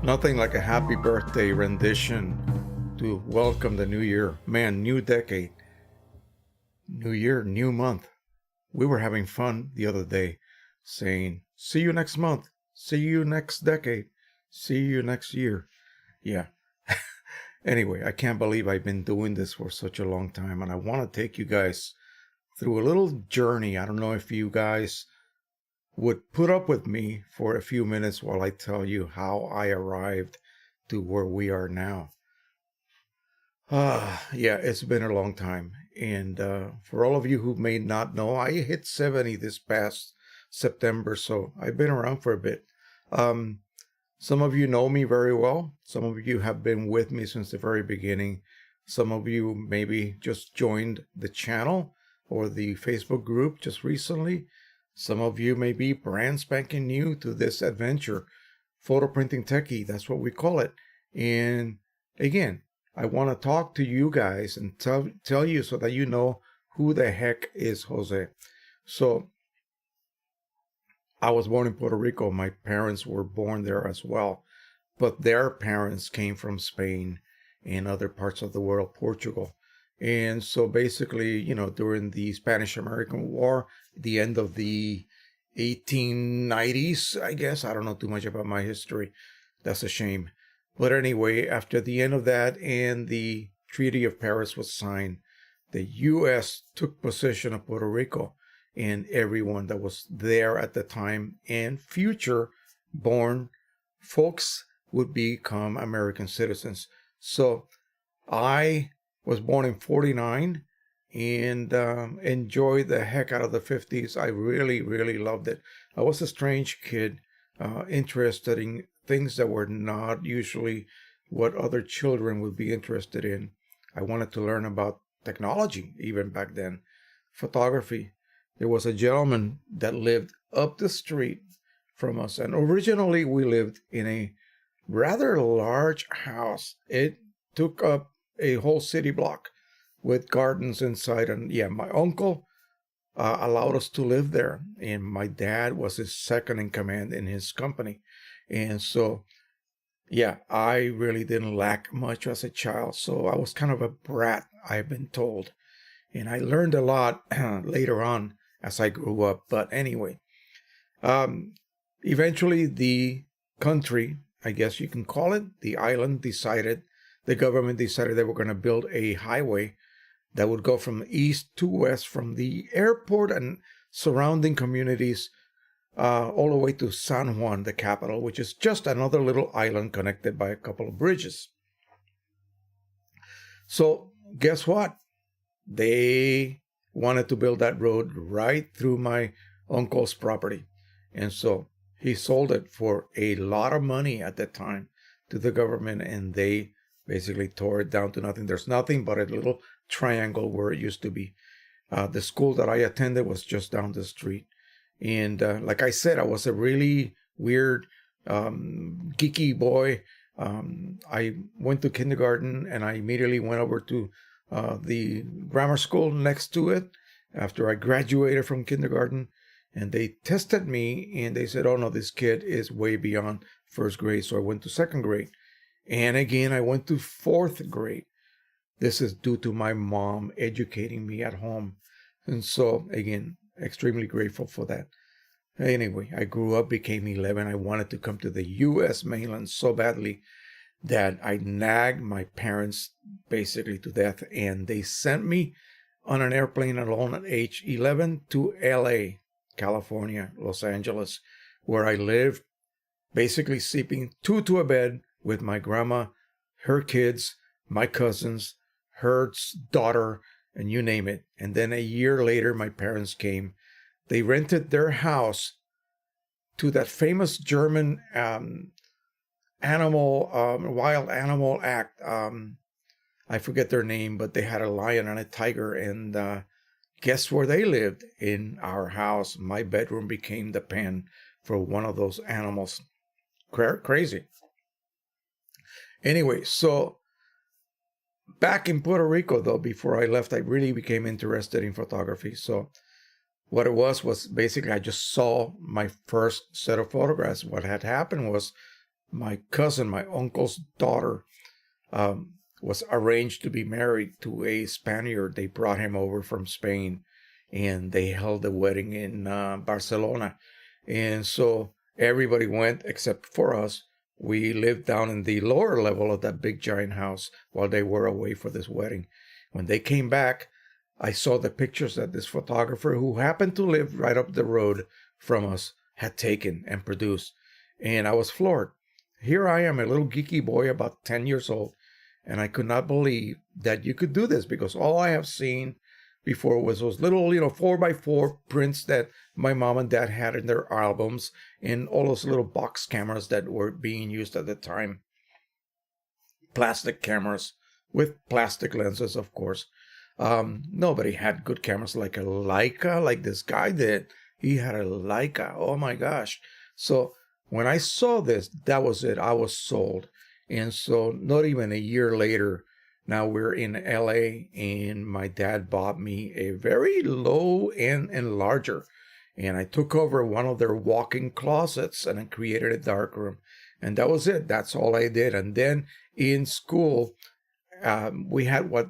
Nothing like a happy birthday rendition to welcome the new year. Man, new decade. New year, new month. We were having fun the other day saying, see you next month. See you next decade. See you next year. Yeah. Anyway, I can't believe I've been doing this for such a long time, and I want to take you guys through a little journey. I don't know if you guys would put up with me for a few minutes while I tell you how I arrived to where we are now. Yeah, it's been a long time. And for all of you who may not know, I hit 70 this past September, so I've been around for a bit. Some of you know me very well. Some of you have been with me since the very beginning. Some of you maybe just joined the channel or the Facebook group just recently. Some of you may be brand spanking new to this adventure. Photo printing techie, that's what we call it. And again, I want to talk to you guys and tell you so that you know who the heck is Jose. So, I was born in Puerto Rico. My parents were born there as well. But their parents came from Spain and other parts of the world, Portugal. And so basically, you know, during the Spanish-American War, the end of the 1890s, I guess. I don't know too much about my history. That's a shame. But anyway, after the end of that and the Treaty of Paris was signed, the U.S. took possession of Puerto Rico and everyone that was there at the time and future born folks would become American citizens. So I was born in 49 and enjoyed the heck out of the 50s. I really, really loved it. I was a strange kid, interested in things that were not usually what other children would be interested in. I wanted to learn about technology even back then, photography. There was a gentleman that lived up the street from us, and originally we lived in a rather large house. It took up a whole city block with gardens inside, and yeah, my uncle allowed us to live there, and my dad was his second in command in his company. And so yeah, I really didn't lack much as a child, so I was kind of a brat, I've been told, and I learned a lot later on as I grew up. But anyway, eventually the country, I guess you can call it, the island the government decided they were going to build a highway that would go from east to west from the airport and surrounding communities all the way to San Juan, the capital, which is just another little island connected by a couple of bridges. So guess what? They wanted to build that road right through my uncle's property. And so he sold it for a lot of money at that time to the government, and they basically tore it down to nothing. There's nothing but a little triangle where it used to be. The school that I attended was just down the street. And like I said, I was a really weird, geeky boy. I went to kindergarten and I immediately went over to the grammar school next to it after I graduated from kindergarten. And they tested me and they said, oh no, this kid is way beyond first grade. So I went to second grade. And again, I went to fourth grade. This is due to my mom educating me at home. And so, again, extremely grateful for that. Anyway, I grew up, became 11. I wanted to come to the U.S. mainland so badly that I nagged my parents basically to death. And they sent me on an airplane alone at age 11 to L.A., California, Los Angeles, where I lived, basically sleeping two to a bed with my grandma, her kids, my cousins, her daughter, and you name it. And then a year later, my parents came. They rented their house to that famous German wild animal act. I forget their name, but they had a lion and a tiger. And guess where they lived? In our house. My bedroom became the pen for one of those animals. Crazy. Anyway, so back in Puerto Rico, though, before I left, I really became interested in photography. So what it was basically I just saw my first set of photographs. What had happened was my cousin, my uncle's daughter, was arranged to be married to a Spaniard. They brought him over from Spain, and they held the wedding in Barcelona. And so everybody went except for us. We lived down in the lower level of that big giant house while they were away for this wedding. When they came back, I saw the pictures that this photographer, who happened to live right up the road from us, had taken and produced. And I was floored. Here I am, a little geeky boy about 10 years old, and I could not believe that you could do this, because all I have seen before was those little, 4x4 prints that my mom and dad had in their albums, and all those little box cameras that were being used at the time. Plastic cameras with plastic lenses, of course. Nobody had good cameras like a Leica, like this guy did. He had a Leica. Oh my gosh. So when I saw this, that was it. I was sold. And so not even a year later, now we're in LA, and my dad bought me a very low-end enlarger. And I took over one of their walk-in closets and I created a darkroom. And that was it. That's all I did. And then in school, we had what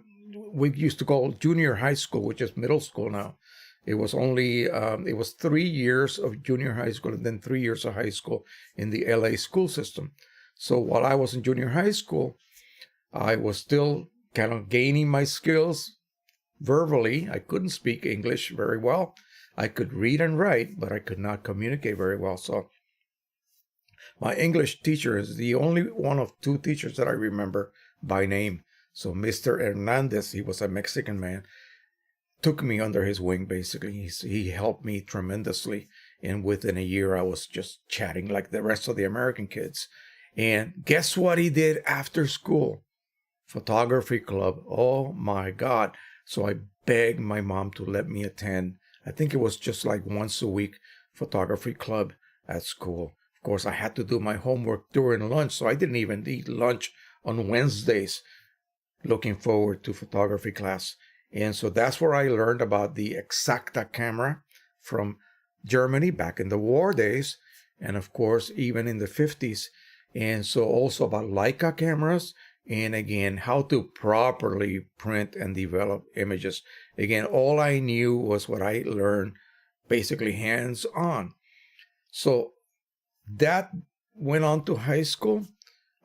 we used to call junior high school, which is middle school now. It was only, it was 3 years of junior high school and then 3 years of high school in the LA school system. So while I was in junior high school, I was still kind of gaining my skills verbally. I couldn't speak English very well. I could read and write, but I could not communicate very well. So my English teacher is the only one of two teachers that I remember by name. So Mr. Hernandez, he was a Mexican man, took me under his wing, basically. He helped me tremendously. And within a year, I was just chatting like the rest of the American kids. And guess what he did after school? Photography club. Oh my God. So I begged my mom to let me attend. I think it was just like once a week photography club at school. Of course, I had to do my homework during lunch, so I didn't even eat lunch on Wednesdays, looking forward to photography class. And so that's where I learned about the Exacta camera from Germany back in the war days, and of course, even in the 50s. And so also about Leica cameras, and again, how to properly print and develop images. Again, all I knew was what I learned, basically hands-on. So that went on to high school.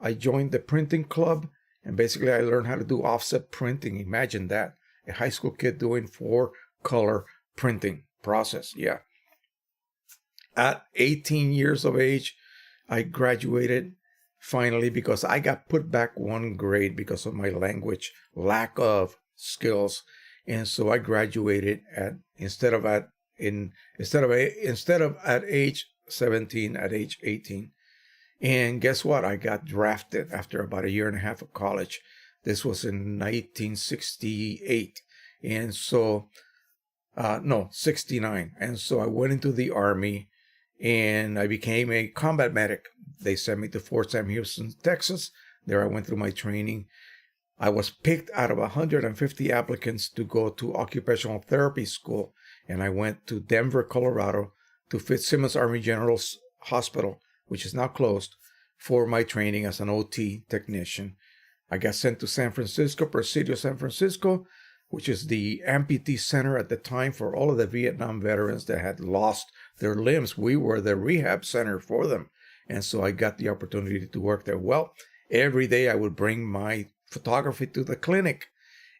I joined the printing club, and basically I learned how to do offset printing. Imagine that, a high school kid doing 4-color printing process. Yeah. At 18 years of age, I graduated finally, because I got put back 1 grade because of my language lack of skills. And so I graduated instead of at age 17, at age 18. And guess what? I got drafted after about a year and a half of college. This was in 1968. And so, 69. And so I went into the Army, and I became a combat medic. They sent me to Fort Sam Houston, Texas. There I went through my training. I was picked out of 150 applicants to go to occupational therapy school. And I went to Denver, Colorado, to Fitzsimmons Army General's Hospital, which is now closed, for my training as an OT technician. I got sent to San Francisco, Presidio, San Francisco, which is the amputee center at the time for all of the Vietnam veterans that had lost their limbs. We were the rehab center for them. And so I got the opportunity to work there. Well, every day I would bring my photography to the clinic.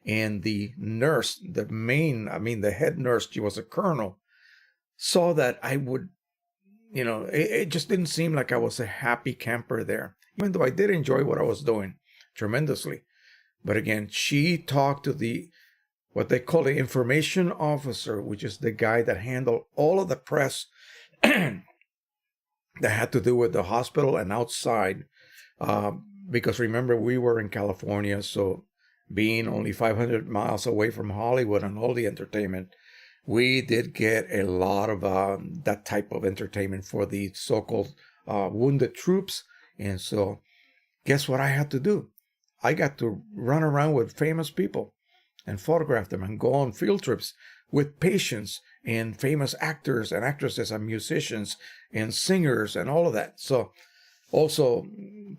And the nurse, the head nurse, she was a colonel, saw that I would, it just didn't seem like I was a happy camper there, even though I did enjoy what I was doing tremendously. But again, she talked to what they call the information officer, which is the guy that handled all of the press that had to do with the hospital and outside. Because remember, we were in California, so being only 500 miles away from Hollywood and all the entertainment, we did get a lot of that type of entertainment for the so-called wounded troops. And so guess what I had to do? I got to run around with famous people and photograph them and go on field trips with patients and famous actors and actresses and musicians and singers and all of that. So also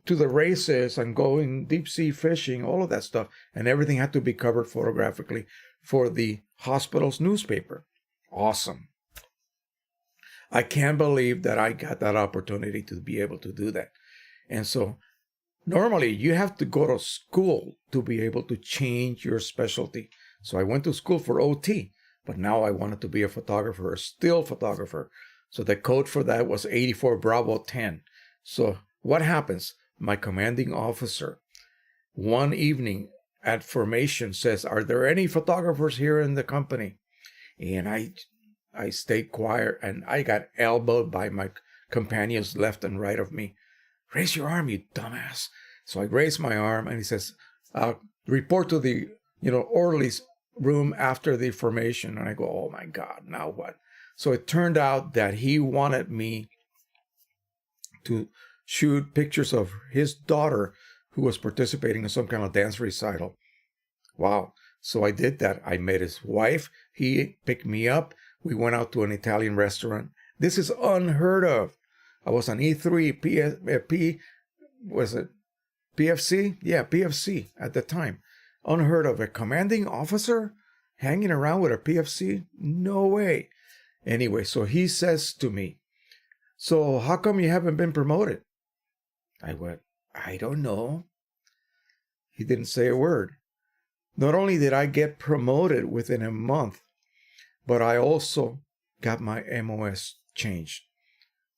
to the races and going deep sea fishing, all of that stuff. And everything had to be covered photographically for the hospital's newspaper. Awesome. I can't believe that I got that opportunity to be able to do that. And so normally you have to go to school to be able to change your specialty. So I went to school for OT, but now I wanted to be a photographer, a still photographer. So the code for that was 84 Bravo 10. So what happens? My commanding officer, one evening at formation, says, "Are there any photographers here in the company?" And I stayed quiet, and I got elbowed by my companions left and right of me. "Raise your arm, you dumbass." So I raised my arm, and he says, "Report to the orderly's room after the formation." And I go, "Oh my God, now what?" So it turned out that he wanted me to shoot pictures of his daughter who was participating in some kind of dance recital. Wow. So I did that. I met his wife. He picked me up. We went out to an Italian restaurant. This is unheard of. I was on E3, was it PFC? Yeah, PFC at the time. Unheard of. A commanding officer hanging around with a PFC? No way. Anyway, so he says to me, "So how come you haven't been promoted?" I went, "I don't know." He didn't say a word. Not only did I get promoted within a month, but I also got my MOS changed,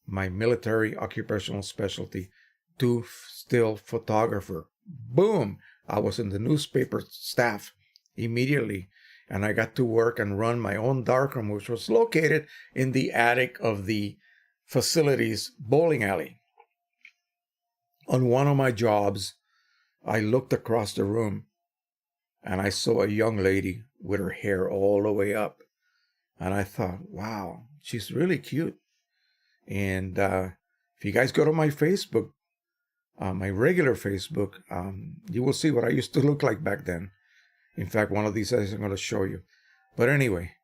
my military occupational specialty, to still photographer. Boom! I was in the newspaper staff immediately, and I got to work and run my own darkroom, which was located in the attic of the facility's bowling alley. On one of my jobs, I looked across the room and I saw a young lady with her hair all the way up. And I thought, wow, she's really cute. And if you guys go to my Facebook, my regular Facebook, you will see what I used to look like back then. In fact, one of these days I'm going to show you. But anyway,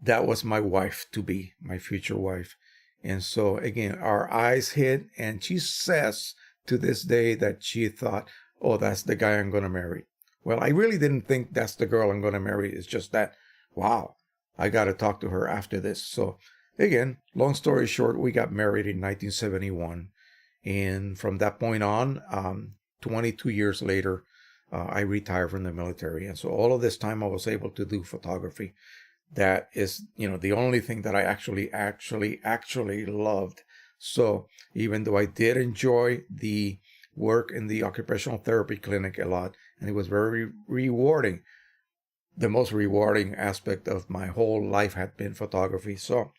that was my wife-to-be, my future wife. And so, again, our eyes hit, and she says to this day that she thought, "Oh, that's the guy I'm going to marry." Well, I really didn't think that's the girl I'm going to marry. It's just that, wow, I got to talk to her after this. So, again, long story short, we got married in 1971. And from that point on, 22 years later, I retired from the military. And so all of this time I was able to do photography. That is, the only thing that I actually loved. So even though I did enjoy the work in the occupational therapy clinic a lot, and it was very rewarding, the most rewarding aspect of my whole life had been photography. So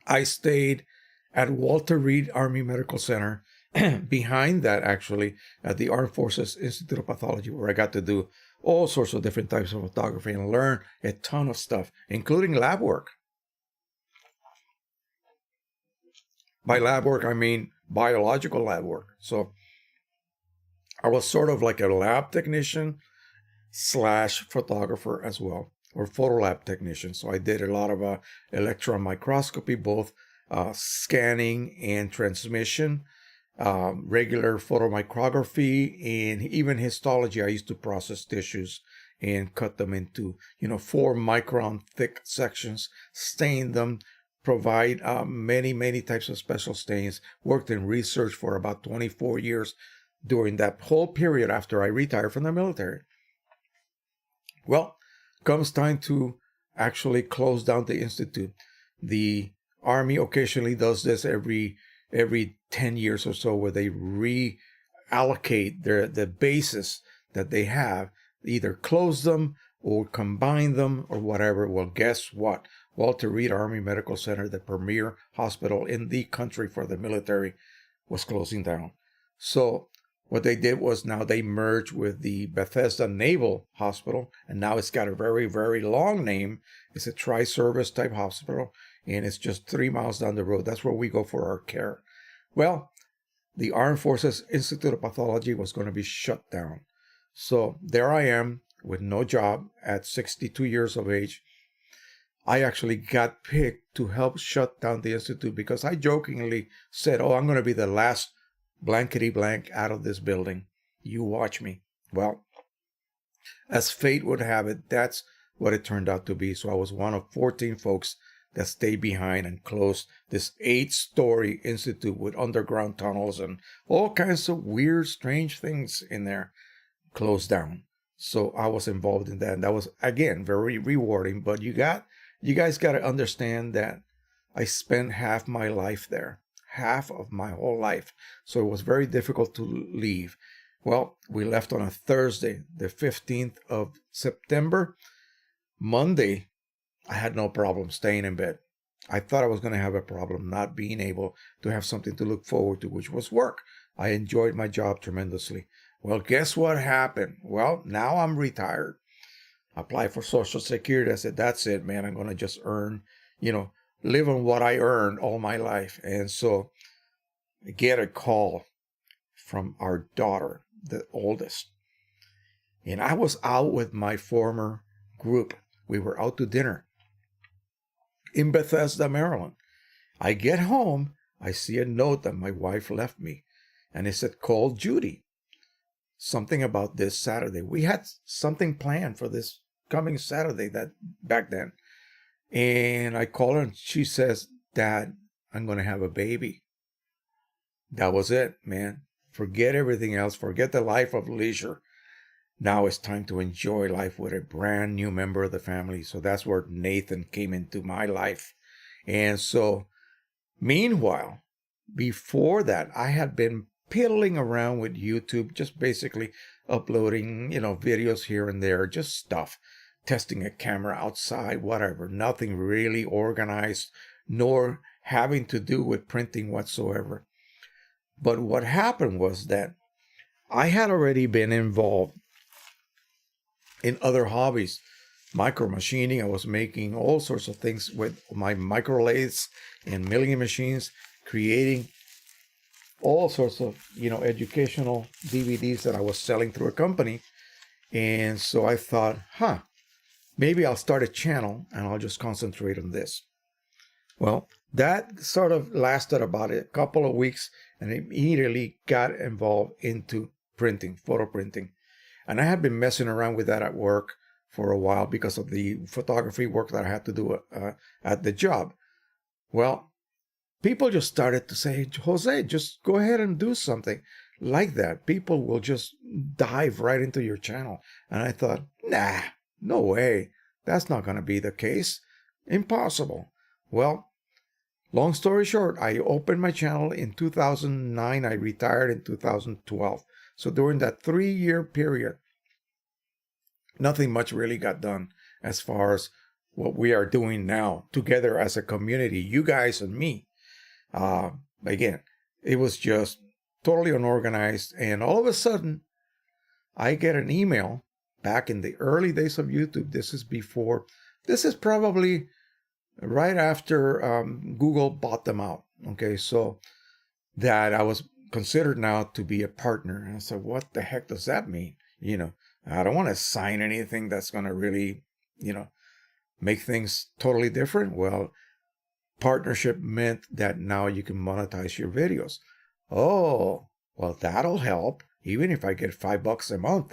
I stayed at Walter Reed Army Medical Center, behind that actually, at the Armed Forces Institute of Pathology, where I got to do all sorts of different types of photography and learn a ton of stuff, including lab work. By lab work, I mean biological lab work. So I was sort of like a lab technician / photographer as well, or photo lab technician. So I did a lot of electron microscopy, both scanning and transmission, regular photomicrography, and even histology. I used to process tissues and cut them into 4-micron thick sections, stain them, provide many types of special stains. Worked in research for about 24 years during that whole period after I retired from the military. Well, comes time to actually close down the institute. The Army occasionally does this every 10 years or so, where they reallocate the bases that they have, either close them or combine them or whatever. Well, guess what? Walter Reed Army Medical Center, the premier hospital in the country for the military, was closing down. So what they did was, now they merged with the Bethesda Naval Hospital, and now it's got a very, very long name. It's a tri-service type hospital, and it's just 3 miles down the road. That's where we go for our care. Well, the Armed Forces Institute of Pathology was going to be shut down. So there I am with no job at 62 years of age. I actually got picked to help shut down the institute because I jokingly said, oh, I'm going to be the last blankety blank out of this building. You watch me. Well, as fate would have it, that's what it turned out to be. So I was one of 14 folks that stayed behind and closed this 8-story institute with underground tunnels and all kinds of weird, strange things in there, closed down. So I was involved in that. And that was, again, very rewarding. But you guys got to understand that I spent half my life there, half of my whole life. So it was very difficult to leave. Well, we left on a Thursday, the 15th of September. Monday, I had no problem staying in bed. I thought I was going to have a problem not being able to have something to look forward to, which was work. I enjoyed my job tremendously. Well, guess what happened? Well, now I'm retired. I applied for Social Security. I said, that's it, man. I'm going to just earn, live on what I earned all my life. And so I get a call from our daughter, the oldest. And I was out with my former group. We were out to dinner in Bethesda, Maryland. I get home. I see a note that my wife left me. And it said, call Judy. Something about this Saturday. We had something planned for this coming Saturday back then. And I call her and she says, Dad, I'm going to have a baby. That was it, man. Forget everything else. Forget the life of leisure. Now it's time to enjoy life with a brand new member of the family. So that's where Nathan came into my life. And so, meanwhile, before that, I had been piddling around with YouTube, just basically uploading, videos here and there, just stuff, testing a camera outside, whatever, nothing really organized, nor having to do with printing whatsoever. But what happened was that I had already been involved in other hobbies, micro machining. I was making all sorts of things with my micro lathes and milling machines, creating all sorts of, educational DVDs that I was selling through a company. And so I thought, maybe I'll start a channel and I'll just concentrate on this. Well, that sort of lasted about a couple of weeks, and I immediately got involved into printing, photo printing. And I had been messing around with that at work for a while because of the photography work that I had to do at the job. Well, people just started to say, Jose, just go ahead and do something like that. People will just dive right into your channel. And I thought, nah, no way. That's not going to be the case. Impossible. Well, long story short, I opened my channel in 2009. I retired in 2012. So during that 3-year period, nothing much really got done as far as what we are doing now together as a community, you guys and me. Again, it was just totally unorganized. And all of a sudden, I get an email back in the early days of YouTube. This is probably right after Google bought them out. Okay, so that I was considered now to be a partner. And I said, what the heck does that mean? I don't want to sign anything that's going to really, make things totally different. Well, partnership meant that now you can monetize your videos. Oh, well, that'll help. Even if I get $5 a month,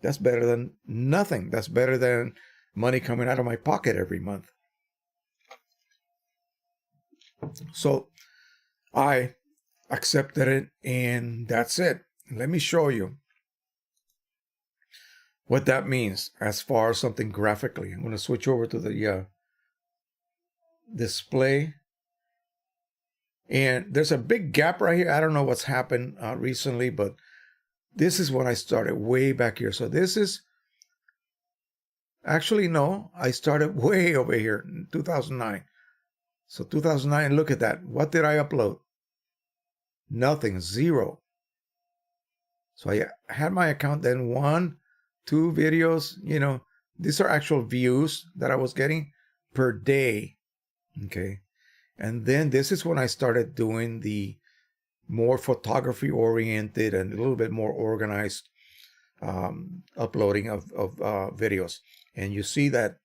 that's better than nothing. That's better than money coming out of my pocket every month. So I accepted it, and that's it. Let me show you what that means as far as something graphically. I'm going to switch over to the display. And there's a big gap right here. I don't know what's happened recently, but this is when I started way back here. So this is, actually, no, I started way over here in 2009. So 2009, look at that. What did I upload? Nothing, 0. So I had my account then 1, 2 videos, these are actual views that I was getting per day. Okay. And then this is when I started doing the more photography oriented and a little bit more organized uploading of videos. And you see that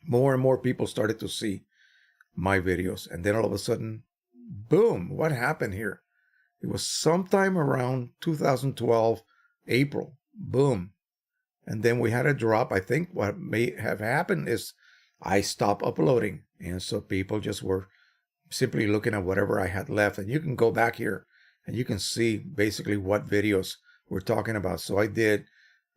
more and more people started to see my videos. And then all of a sudden, boom, what happened here? It was sometime around 2012, April, boom. And then we had a drop. I think what may have happened is I stopped uploading. And so people just were simply looking at whatever I had left. And you can go back here and you can see basically what videos we're talking about. So I did,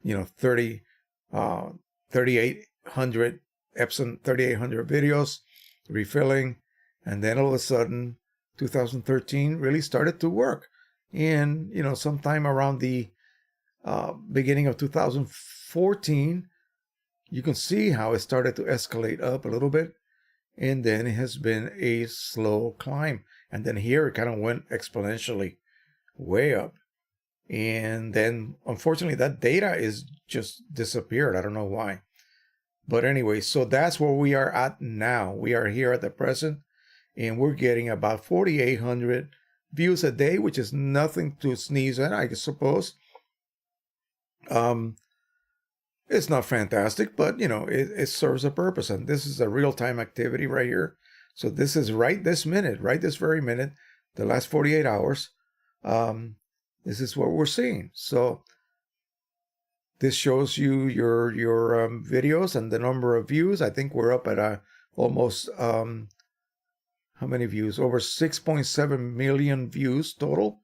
3,800 EPSON 3,800 videos, refilling. And then all of a sudden, 2013 really started to work. And, sometime around the beginning of 2014, you can see how it started to escalate up a little bit. And then it has been a slow climb. And then here it kind of went exponentially way up. And then, unfortunately, that data is just disappeared. I don't know why. But anyway, so that's where we are at now. We are here at the present, and we're getting about 4,800 views a day, which is nothing to sneeze at, I suppose. It's not fantastic, but, it serves a purpose. And this is a real-time activity right here. So this is right this minute, right this very minute, the last 48 hours. This is what we're seeing. So this shows you your videos and the number of views. I think we're up at almost, how many views? Over 6.7 million views total.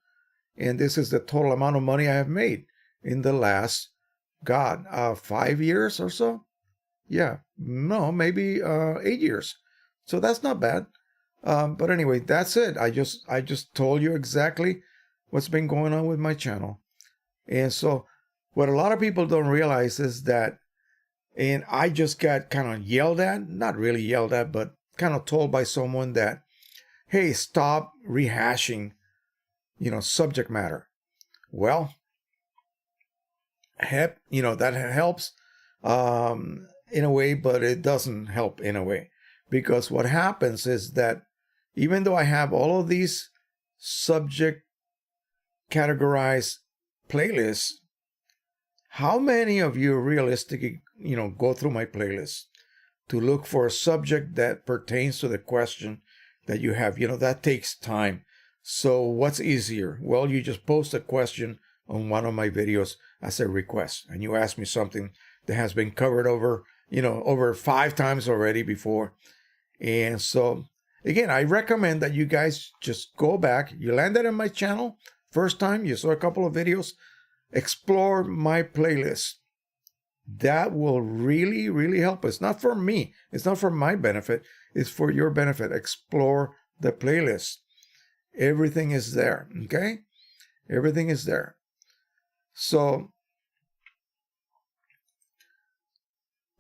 And this is the total amount of money I have made in the last, 5 years or so. Yeah, no, maybe 8 years. So that's not bad. But anyway, that's it. I just told you exactly what's been going on with my channel. And so what a lot of people don't realize is that, and I just got kind of yelled at, not really yelled at, but kind of told by someone that, hey, stop rehashing, subject matter. Well, that helps in a way, but it doesn't help in a way. Because what happens is that even though I have all of these subject categorized playlists, how many of you realistically, go through my playlist to look for a subject that pertains to the question that you have? That takes time. So what's easier? Well, you just post a question on one of my videos as a request, and you ask me something that has been covered over 5 times already before. And so, again, I recommend that you guys just go back. You landed on my channel first time, you saw a couple of videos, explore my playlist. That will really, really help us. Not for me. It's not for my benefit. It's for your benefit. Explore the playlist. Everything is there, okay? Everything is there. So,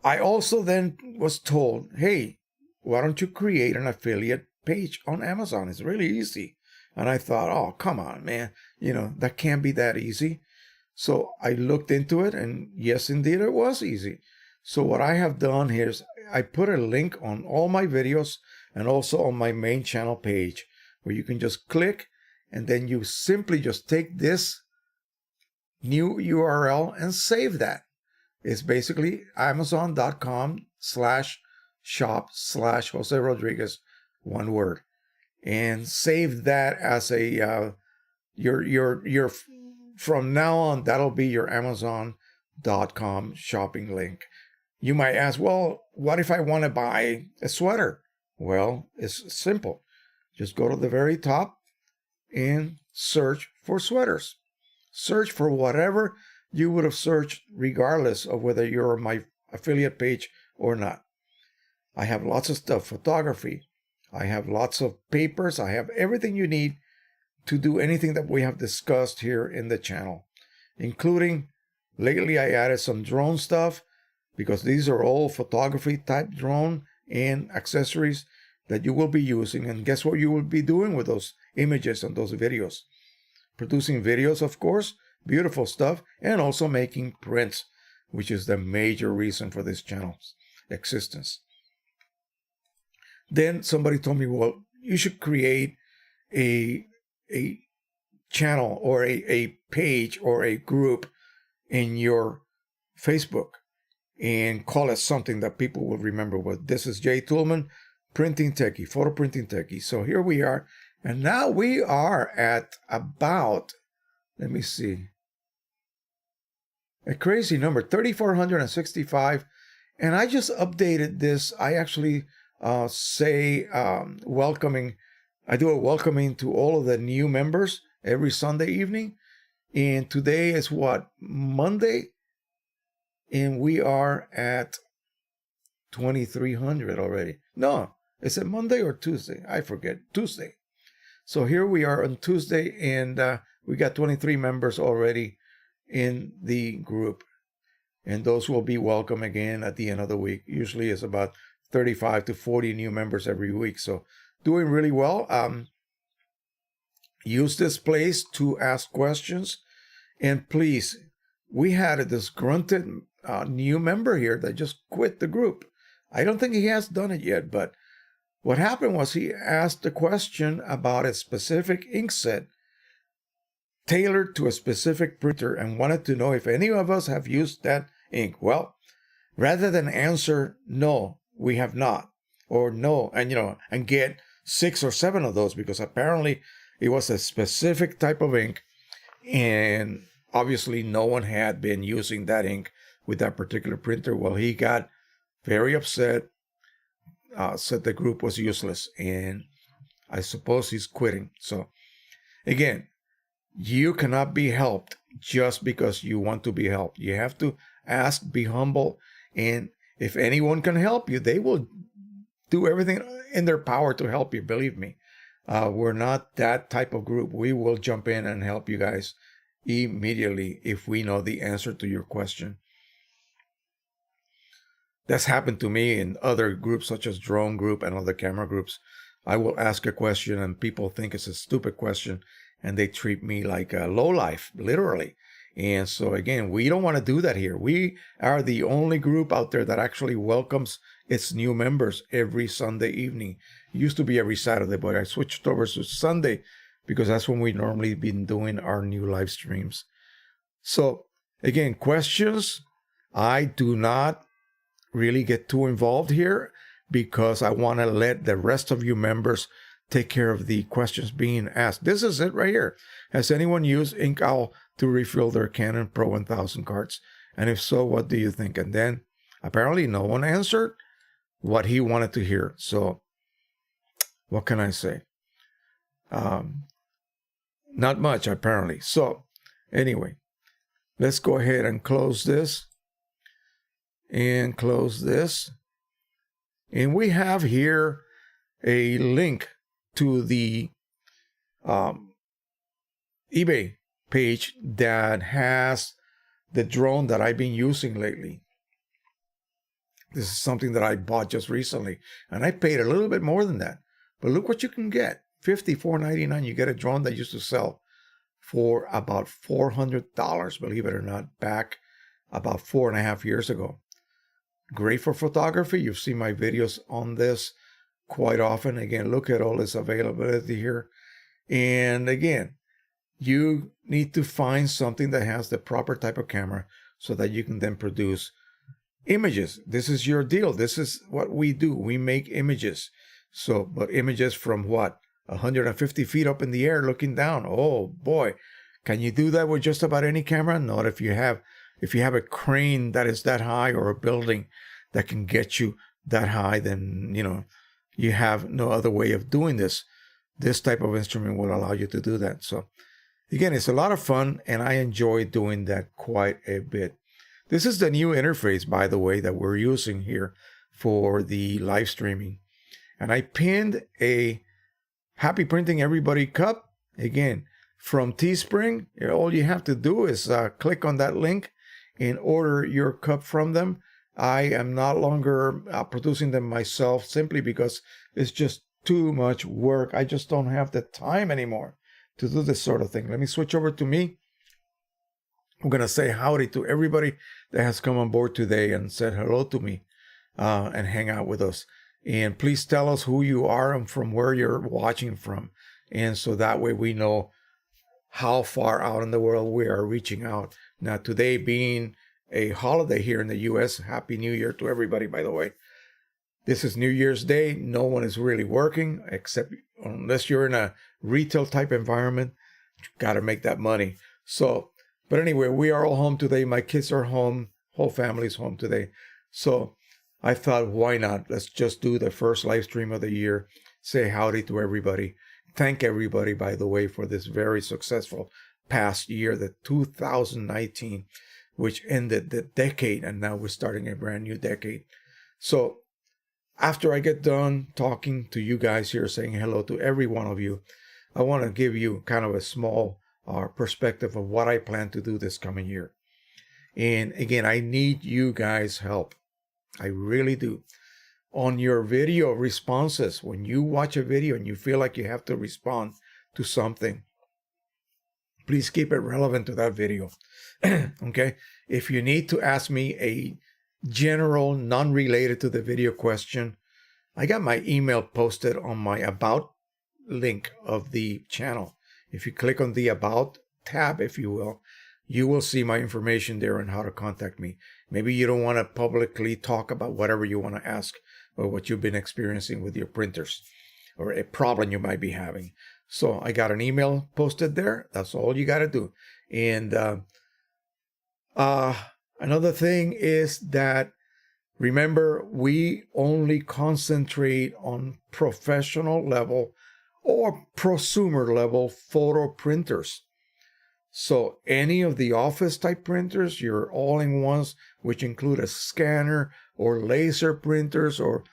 I also then was told, hey, why don't you create an affiliate page on Amazon? It's really easy. And I thought, oh, come on, man. That can't be that easy. So I looked into it, and yes, indeed, it was easy. So what I have done here is I put a link on all my videos and also on my main channel page where you can just click, and then you simply just take this new URL and save that. It's basically amazon.com/shop/Jose Rodriguez, one word. And save that as a your from now on, that'll be your amazon.com shopping link. You might ask, well, what if I want to buy a sweater? Well, it's simple. Just go to the very top and search for sweaters. Search for whatever you would have searched regardless of whether you're on my affiliate page or not. I have lots of stuff, photography. I have lots of papers. I have everything you need to do anything that we have discussed here in the channel, including lately I added some drone stuff because these are all photography type drone and accessories that you will be using. And guess what you will be doing with those images and those videos? Producing videos, of course, beautiful stuff, and also making prints, which is the major reason for this channel's existence. Then somebody told me, well, you should create a channel or a page or a group in your Facebook. and call it something that people will remember. But this is Jay Toolman, printing techie, photo printing techie. So here we are. And now we are at about, let me see, a crazy number, 3,465. And I just updated this. I actually say welcoming. I do a welcoming to all of the new members every Sunday evening. And today is what? Monday? And we are at 2,300 already. No, is it Monday or Tuesday? I forget. Tuesday. So here we are on Tuesday, and we got 23 members already in the group. And those will be welcome again at the end of the week. Usually it's about 35 to 40 new members every week. So doing really well. Use this place to ask questions. And please, we had a disgruntled new member here that just quit the group. I don't think he has done it yet, but what happened was he asked a question about a specific ink set tailored to a specific printer and wanted to know if any of us have used that ink. Well, rather than answer, no, we have not, or no, and get 6 or 7 of those, because apparently it was a specific type of ink, and obviously no one had been using that ink with that particular printer. Well, he got very upset, said the group was useless, and I suppose he's quitting. So again, you cannot be helped just because you want to be helped. You have to ask, be humble, and if anyone can help you, they will do everything in their power to help you. Believe me, we're not that type of group. We will jump in and help you guys immediately if we know the answer to your question. That's happened to me in other groups such as Drone Group and other camera groups. I will ask a question and people think it's a stupid question and they treat me like a lowlife, literally. And so again, we don't want to do that here. We are the only group out there that actually welcomes its new members every Sunday evening. It used to be every Saturday, but I switched over to Sunday because that's when we normally been doing our new live streams. So again, questions, I do not really get too involved here because I want to let the rest of you members take care of the questions being asked. This is it right here. Has anyone used Ink Owl to refill their Canon Pro-1000 carts? And if so, what do you think? And then apparently no one answered what he wanted to hear. So what can I say? Not much, apparently. So anyway, let's go ahead and close this. And close this. And we have here a link to the eBay page that has the drone that I've been using lately. This is something that I bought just recently, and I paid a little bit more than that. But look what you can get. $54.99. You get a drone that used to sell for about $400, believe it or not, back about 4.5 years ago. Great for photography. You've seen my videos on this quite often. Again, look at all this availability here. And again, you need to find something that has the proper type of camera so that you can then produce images. This is your deal. This is what we do. We make images. So, but images from what? 150 feet up in the air looking down. Oh boy. Can you do that with just about any camera? Not if you have a crane that is that high or a building that can get you that high, then, you have no other way of doing this. This type of instrument will allow you to do that. So again, it's a lot of fun and I enjoy doing that quite a bit. This is the new interface, by the way, that we're using here for the live streaming. And I pinned a Happy Printing Everybody cup. Again, from Teespring. All you have to do is click on that link and order your cup from them. I am no longer producing them myself simply because it's just too much work. I just don't have the time anymore to do this sort of thing. Let me switch over to me. I'm going to say howdy to everybody that has come on board today and said hello to me and hang out with us. And please tell us who you are and from where you're watching from. And so that way we know how far out in the world we are reaching out. Now, today being a holiday here in the U.S. Happy New Year to everybody, by the way. This is New Year's Day. No one is really working, except unless you're in a retail type environment. You got to make that money. So, but anyway, we are all home today. My kids are home. Whole family's home today. So I thought, why not? Let's just do the first live stream of the year. Say howdy to everybody. Thank everybody, by the way, for this very successful past year, the 2019, which ended the decade, and now we're starting a brand new decade. So after I get done talking to you guys here, saying hello to every one of you, I want to give you kind of a small perspective of what I plan to do this coming year. And again, I need you guys' help. I really do. On your video responses, when you watch a video and you feel like you have to respond to something, please keep it relevant to that video. Okay? If you need to ask me a general, non-related to the video question, I got my email posted on my About link of the channel. If you click on the About tab, if you will see my information there on how to contact me. Maybe you don't want to publicly talk about whatever you want to ask or what you've been experiencing with your printers or a problem you might be having. So I got an email posted there. That's all you got to do. And another thing is that, remember, we only concentrate on professional level or prosumer level photo printers. So any of the office type printers, your all-in-ones, which include a scanner or laser printers, or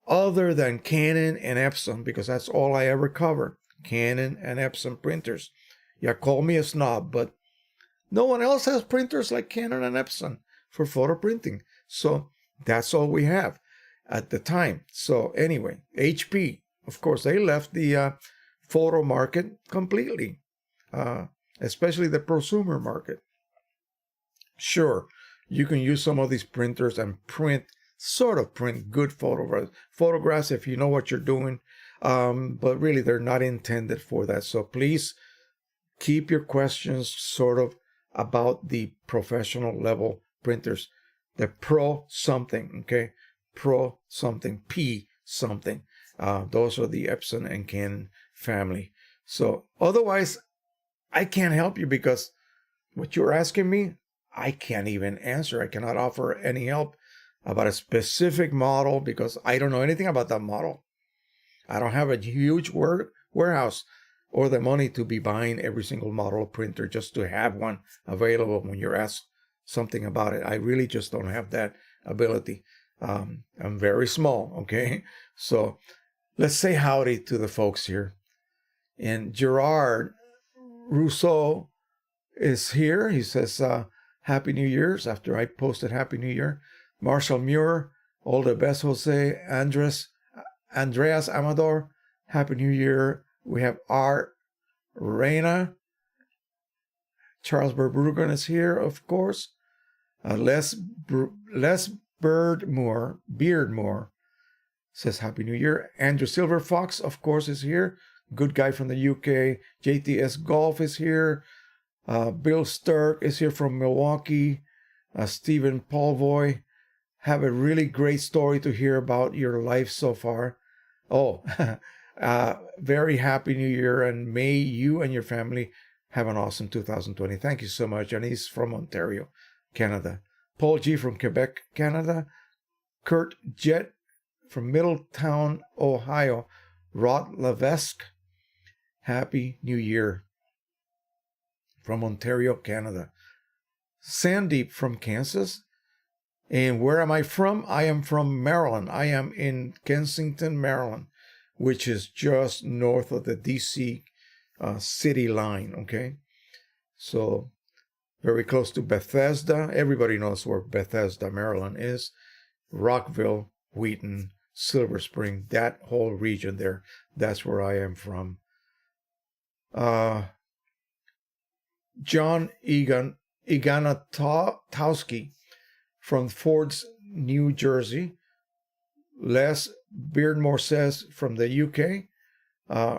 other than Canon and Epson, because that's all I ever cover, Canon and Epson printers. Yeah, call me a snob, but no one else has printers like Canon and Epson for photo printing. So that's all we have at the time. So anyway, HP, of course, they left the photo market completely. Especially the prosumer market. Sure, you can use some of these printers and sort of print good photographs if you know what you're doing, but really they're not intended for that. So please keep your questions sort of about the professional level printers, the Pro something, okay? Pro something, P something. Those are the Epson and Canon family. So otherwise, I can't help you, because what you're asking me, I can't even answer. I cannot offer any help about a specific model because I don't know anything about that model. I don't have a huge warehouse or the money to be buying every single model printer just to have one available when you're asked something about it. I really just don't have that ability. I'm very small, okay? So let's say howdy to the folks here. And Gerard Rousseau is here. He says, Happy New Year's, after I posted Happy New Year. Marshall Muir, all the best, Jose. Andreas Amador, Happy New Year. We have R. Reina. Charles Beardmore is here, of course. Les Beardmore says Happy New Year. Andrew Silverfox, of course, is here. Good guy from the UK. JTS Golf is here. Bill Sturck is here from Milwaukee. Stephen Paulvoy. Have a really great story to hear about your life so far. Oh, very happy New Year, and may you and your family have an awesome 2020. Thank you so much. And he's from Ontario, Canada. Paul G. from Quebec, Canada. Kurt Jett from Middletown, Ohio. Rod Levesque, Happy New Year from Ontario, Canada. Sandeep from Kansas. And where am I from? I am from Maryland. I am in Kensington, Maryland, which is just north of the DC city line, okay? So very close to Bethesda. Everybody knows where Bethesda, Maryland is. Rockville, Wheaton, Silver Spring, that whole region there. That's where I am from. John Iganatowski from Fords, New Jersey. Les Beardmore says from the UK.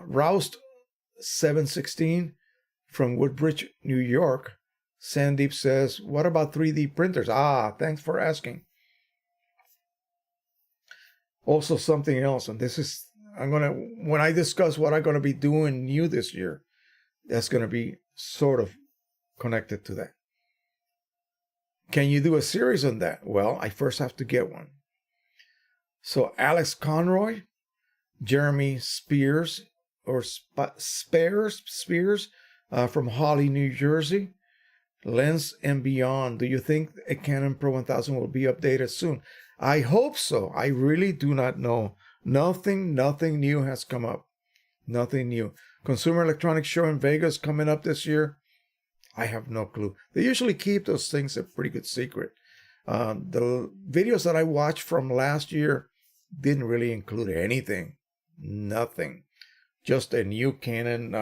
Roust 716 from Woodbridge, New York. Sandeep says, what about 3D printers? Ah, thanks for asking. Also something else, and this is, when I discuss what I'm going to be doing new this year, that's going to be sort of connected to that. Can you do a series on that? Well, I first have to get one. So Alex Conroy, Jeremy Spears, or Spears from Holly, New Jersey, Lens and Beyond. Do you think a Canon Pro-1000 will be updated soon? I hope so. I really do not know. Nothing new has come up. Nothing new. Consumer Electronics Show in Vegas coming up this year. I have no clue. They usually keep those things a pretty good secret. The videos that I watched from last year didn't really include anything. Nothing. Just a new Canon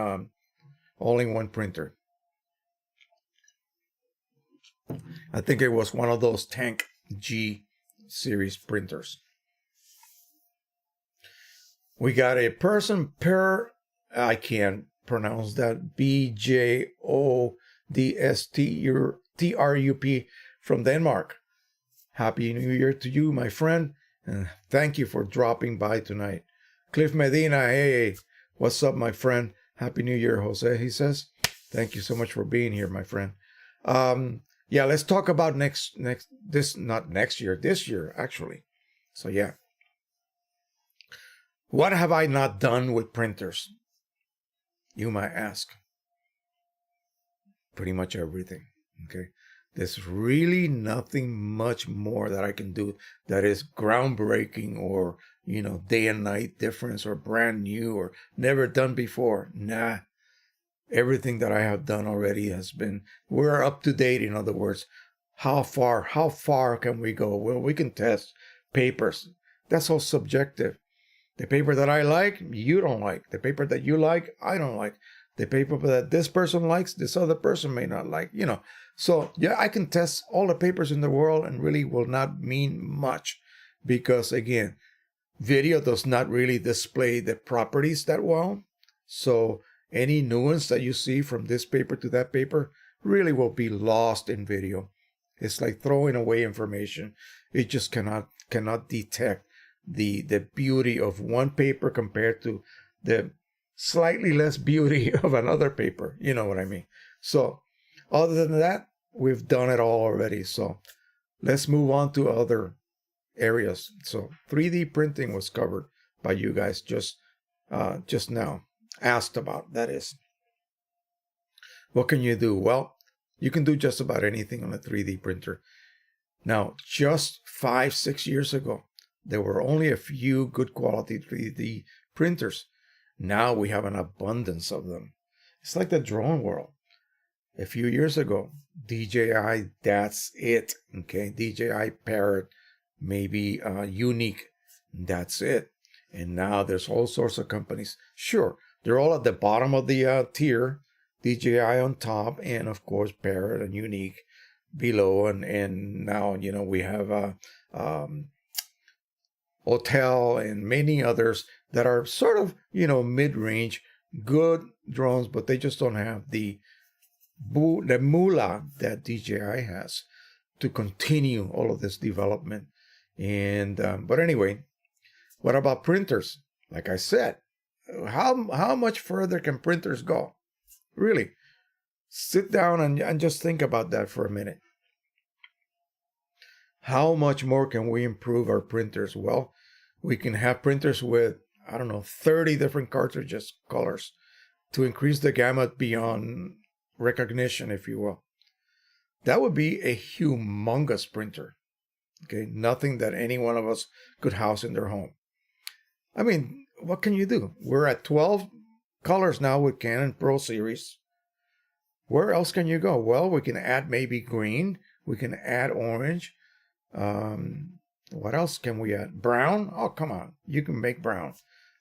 all-in-one printer. I think it was one of those Tank G series printers. We got a person per, I can't pronounce that, BJODSTRUP from Denmark. Happy New Year to you, my friend, and thank you for dropping by tonight. Cliff Medina, hey, what's up, my friend? Happy New Year, Jose, he says. Thank you so much for being here, my friend. Yeah, let's talk about this year, actually. So yeah. What have I not done with printers? You might ask. Pretty much everything, okay? There's really nothing much more that I can do that is groundbreaking or, day and night difference or brand new or never done before. Nah. Everything that I have done already has been, we're up to date, in other words. How far can we go? Well, we can test papers. That's all subjective. The paper that I like, you don't like. The paper that you like, I don't like. The paper that this person likes, this other person may not like, So, yeah, I can test all the papers in the world and really will not mean much because, again, video does not really display the properties that well. So, any nuance that you see from this paper to that paper really will be lost in video. It's like throwing away information. It just cannot detect the beauty of one paper compared to the slightly less beauty of another paper. You know what I mean? So other than that, we've done it all already. So let's move on to other areas. So 3D printing was covered by you guys just now. Asked about, that is. What can you do? Well, you can do just about anything on a 3D printer. Now, just 5-6 years ago, there were only a few good quality 3D printers. Now we have an abundance of them. It's like the drone world. A few years ago, DJI, that's it. Okay, DJI Parrot, maybe Unique, that's it. And now there's all sorts of companies. Sure, they're all at the bottom of the tier, DJI on top, and of course Parrot and Unique below. And now, we have Hotel and many others that are sort of, mid-range, good drones, but they just don't have the moolah that DJI has to continue all of this development. And but anyway, what about printers? Like I said, how much further can printers go? Really, sit down and just think about that for a minute. How much more can we improve our printers? Well, we can have printers with, 30 different cartridges, colors, to increase the gamut beyond recognition, if you will. That would be a humongous printer. Okay, nothing that any one of us could house in their home. I mean, what can you do? We're at 12 colors now with Canon Pro Series. Where else can you go? Well, we can add maybe green. We can add orange. What else can we add? Brown? Oh, come on. You can make brown.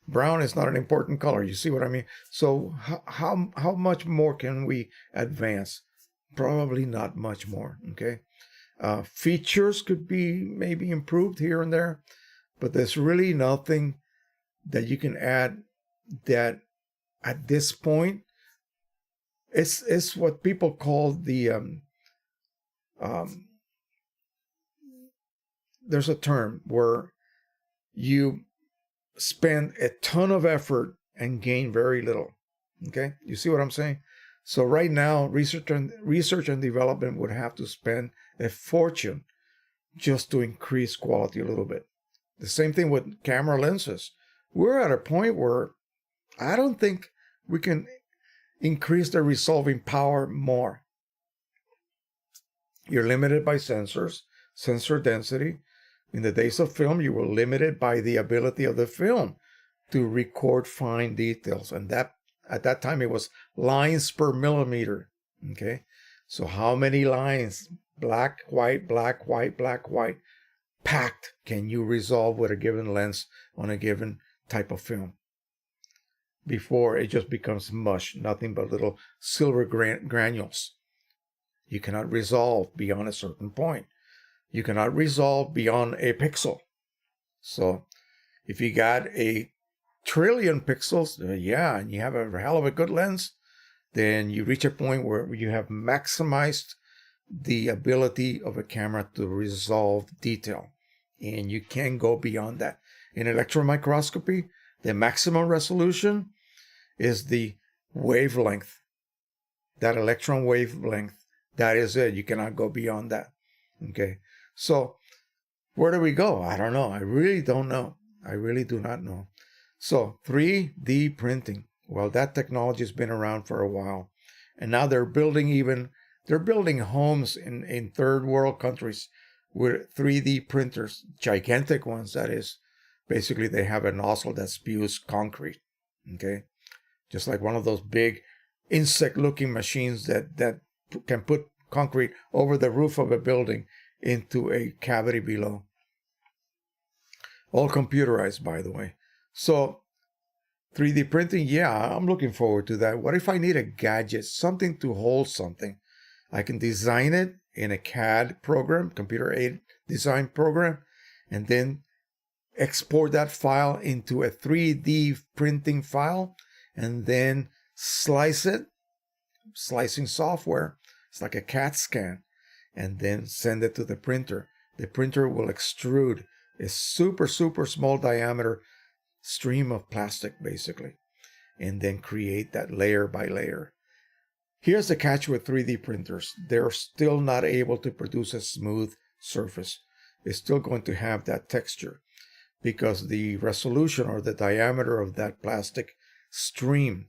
Brown is not an important color. You see what I mean? So how much more can we advance? Probably not much more, okay? Features could be maybe improved here and there, but there's really nothing that you can add that at this point it's what people call the there's a term where you spend a ton of effort and gain very little. Okay, you see what I'm saying? So right now, research and development would have to spend a fortune just to increase quality a little bit. The same thing with camera lenses. We're at a point where I don't think we can increase the resolving power more. You're limited by sensors, sensor density. In the days of film, you were limited by the ability of the film to record fine details. And that at that time, it was lines per millimeter. Okay? So how many lines, black, white, black, white, black, white, packed can you resolve with a given lens on a given type of film? Before it just becomes mush, nothing but little silver granules. You cannot resolve beyond a certain point. You cannot resolve beyond a pixel. So if you got a trillion pixels, yeah, and you have a hell of a good lens, then you reach a point where you have maximized the ability of a camera to resolve detail. And you can't go beyond that. In electron microscopy, the maximum resolution is the wavelength. That electron wavelength, that is it. You cannot go beyond that. Okay. So where do we go? I don't know. I really don't know. I really do not know. So 3D printing. Well, that technology has been around for a while. And now they're building homes in third world countries with 3D printers, gigantic ones, that is. Basically, they have a nozzle that spews concrete. Okay. Just like one of those big insect-looking machines that can put concrete over the roof of a building into a cavity below. All computerized, by the way. So 3D printing, yeah, I'm looking forward to that. What if I need a gadget, something to hold something? I can design it in a CAD program, computer-aided design program, and then export that file into a 3D printing file, and then slice it, slicing software. It's like a CAT scan, and then send it to the printer. The printer will extrude a super, super small diameter stream of plastic, basically, and then create that layer by layer. Here's the catch with 3D printers. They're still not able to produce a smooth surface. It's still going to have that texture because the resolution or the diameter of that plastic stream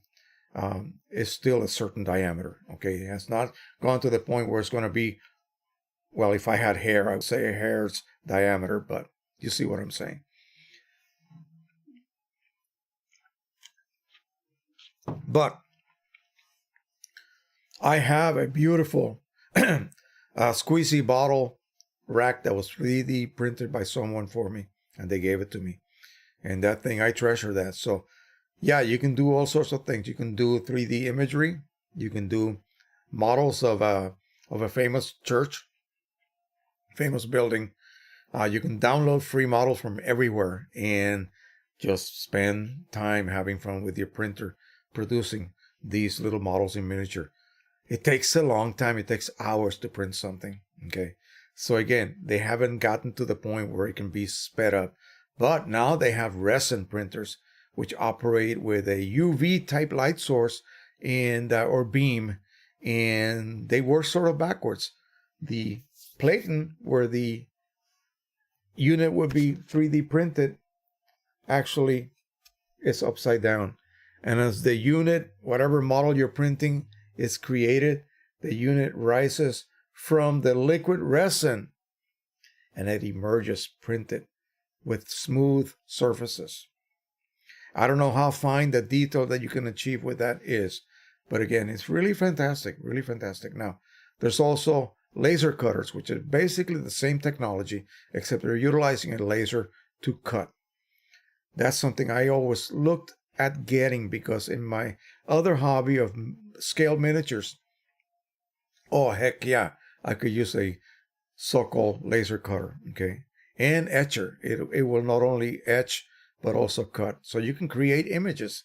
is still a certain diameter. Okay, it has not gone to the point where it's going to be, well, if I had hair, I would say a hair's diameter, but you see what I'm saying. But I have a beautiful squeezy bottle rack that was 3D printed by someone for me, and they gave it to me. And that thing, I treasure that. So yeah, you can do all sorts of things. You can do 3D imagery. You can do models of a famous church, famous building. You can download free models from everywhere and just spend time having fun with your printer producing these little models in miniature. It takes a long time. It takes hours to print something. Okay. So again, they haven't gotten to the point where it can be sped up. But now they have resin printers, which operate with a UV type light source and or beam, and they work sort of backwards. The platen where the unit would be 3D printed actually is upside down. And as the unit, whatever model you're printing, is created, the unit rises from the liquid resin and it emerges printed with smooth surfaces. I don't know how fine the detail that you can achieve with that is, but again, it's really fantastic, really fantastic. Now, there's also laser cutters, which is basically the same technology, except they're utilizing a laser to cut. That's something I always looked at getting because in my other hobby of scale miniatures, oh heck yeah, I could use a so-called laser cutter, okay, and etcher. It will not only etch but also cut, so you can create images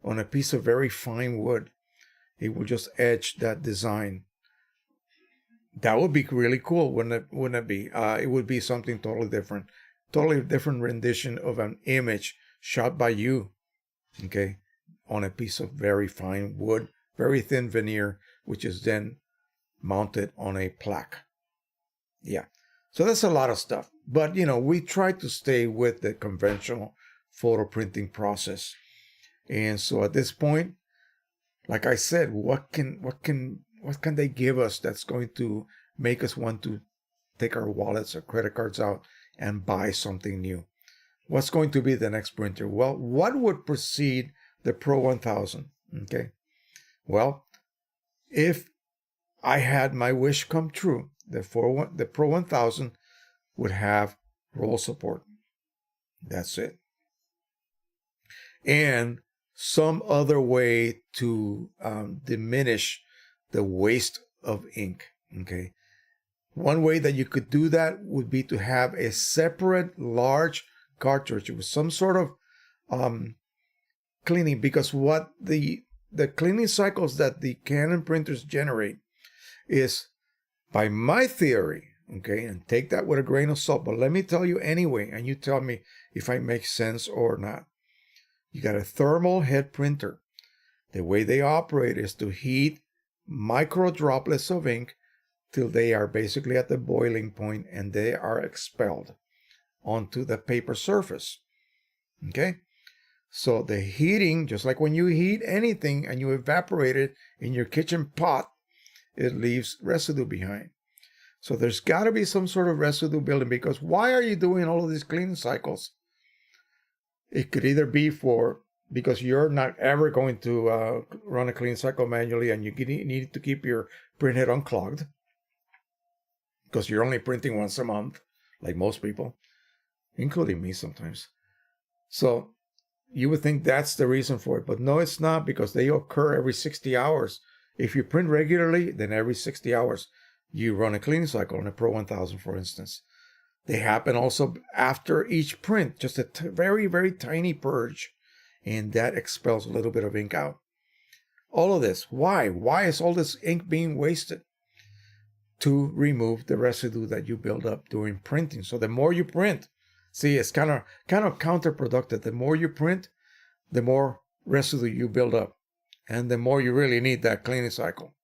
on a piece of very fine wood. It will just etch that design. That would be really cool, wouldn't it be? It would be something totally different rendition of an image shot by you, okay, on a piece of very fine wood, very thin veneer, which is then mounted on a plaque. Yeah, so that's a lot of stuff. But, you know, we try to stay with the conventional photo printing process. And so at this point, like I said, what can they give us that's going to make us want to take our wallets or credit cards out and buy something new? What's going to be the next printer? Well, what would precede the Pro-1000? Okay. Well, if I had my wish come true, the Pro-1000 would have roll support. That's it. And some other way to diminish the waste of ink. Okay. One way that you could do that would be to have a separate large cartridge with some sort of cleaning, because what the cleaning cycles that the Canon printers generate is, by my theory, okay, and take that with a grain of salt, but let me tell you anyway, and you tell me if I make sense or not. You got a thermal head printer. The way they operate is to heat micro droplets of ink till they are basically at the boiling point and they are expelled onto the paper surface. Okay? So the heating, just like when you heat anything and you evaporate it in your kitchen pot, it leaves residue behind. So there's got to be some sort of residue building, because why are you doing all of these cleaning cycles? It could either be because you're not ever going to run a clean cycle manually and you need to keep your printhead unclogged because you're only printing once a month, like most people, including me sometimes. So you would think that's the reason for it, but no, it's not, because they occur every 60 hours. If you print regularly, then every 60 hours you run a cleaning cycle on a Pro-1000, for instance. They happen also after each print, just a very, very tiny purge, and that expels a little bit of ink out. All of this, why? Why is all this ink being wasted? To remove the residue that you build up during printing. So the more you print, see, it's kind of counterproductive. The more you print, the more residue you build up, and the more you really need that cleaning cycle.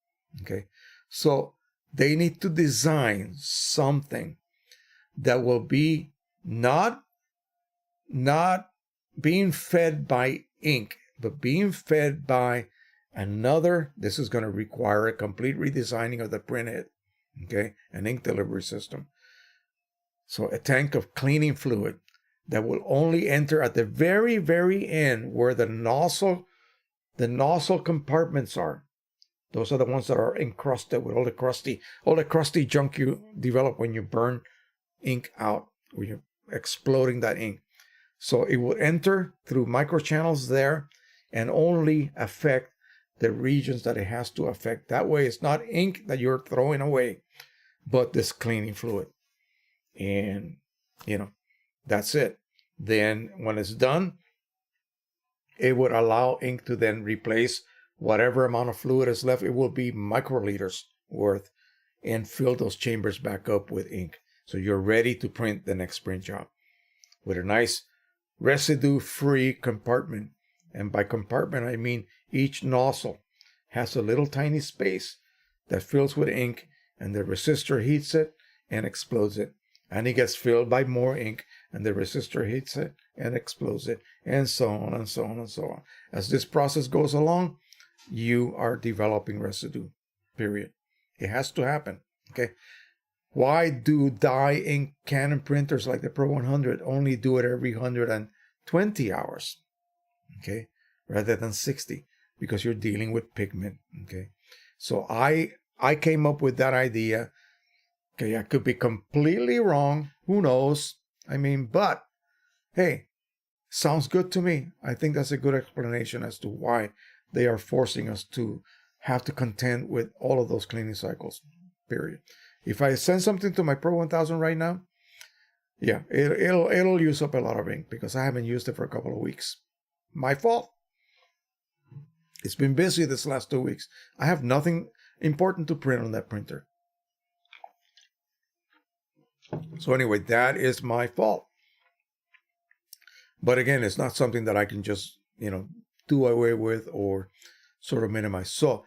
Okay, so they need to design something that will be not being fed by ink, but being fed by another. This is going to require a complete redesigning of the printhead, okay, an ink delivery system. So a tank of cleaning fluid that will only enter at the very, very end where the nozzle compartments are. Those are the ones that are encrusted with all the crusty junk you develop when you burn ink out, when you're exploding that ink. So it will enter through microchannels there and only affect the regions that it has to affect. That way it's not ink that you're throwing away, but this cleaning fluid. And, you know, that's it. Then when it's done, it would allow ink to then replace whatever amount of fluid is left. It will be microliters worth, and fill those chambers back up with ink. So you're ready to print the next print job with a nice residue-free compartment. And by compartment, I mean each nozzle has a little tiny space that fills with ink, and the resistor heats it and explodes it. And it gets filled by more ink, and the resistor heats it and explodes it, and so on and so on and so on. As this process goes along, you are developing residue, period. It has to happen, okay? Why do dye ink Canon printers like the Pro-100 only do it every 120 hours, okay, rather than 60? Because you're dealing with pigment, okay? So I came up with that idea. Okay, I could be completely wrong. Who knows? I mean, but hey, sounds good to me. I think that's a good explanation as to why they are forcing us to have to contend with all of those cleaning cycles, period. If I send something to my Pro-1000 right now, yeah, it'll use up a lot of ink because I haven't used it for a couple of weeks. My fault. It's been busy this last 2 weeks. I have nothing important to print on that printer. So anyway, that is my fault. But again, it's not something that I can just, do away with or sort of minimize. So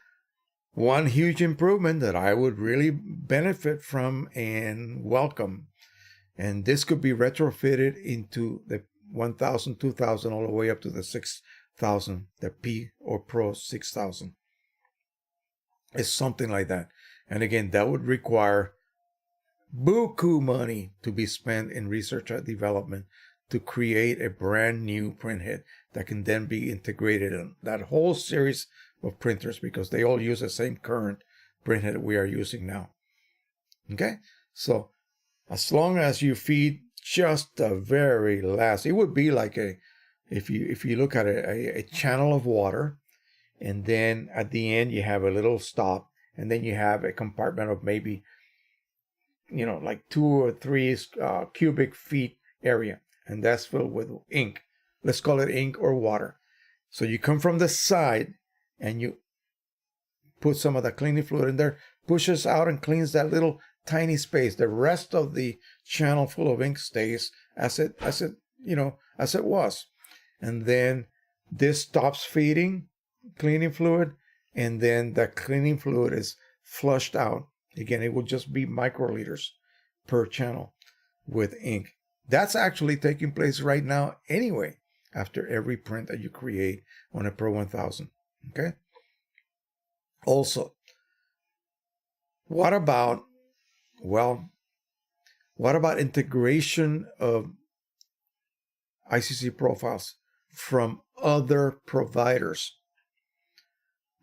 one huge improvement that I would really benefit from and welcome, and this could be retrofitted into the 1000, 2000, all the way up to the 6000, the P or Pro 6000. It's something like that. And again, that would require buku money to be spent in research and development to create a brand new printhead that can then be integrated in that whole series of printers, because they all use the same current printhead we are using now. Okay, so as long as you feed just the very last, it would be like if you look at a channel of water, and then at the end you have a little stop, and then you have a compartment of maybe like 2 or 3 cubic feet area, and that's filled with ink. Let's call it ink or water. So you come from the side and you put some of the cleaning fluid in there, pushes out and cleans that little tiny space. The rest of the channel full of ink stays as it was. And then this stops feeding cleaning fluid, and then the cleaning fluid is flushed out. Again, it will just be microliters per channel with ink. That's actually taking place right now anyway, after every print that you create on a Pro 1000. Okay? Also, what about integration of ICC profiles from other providers?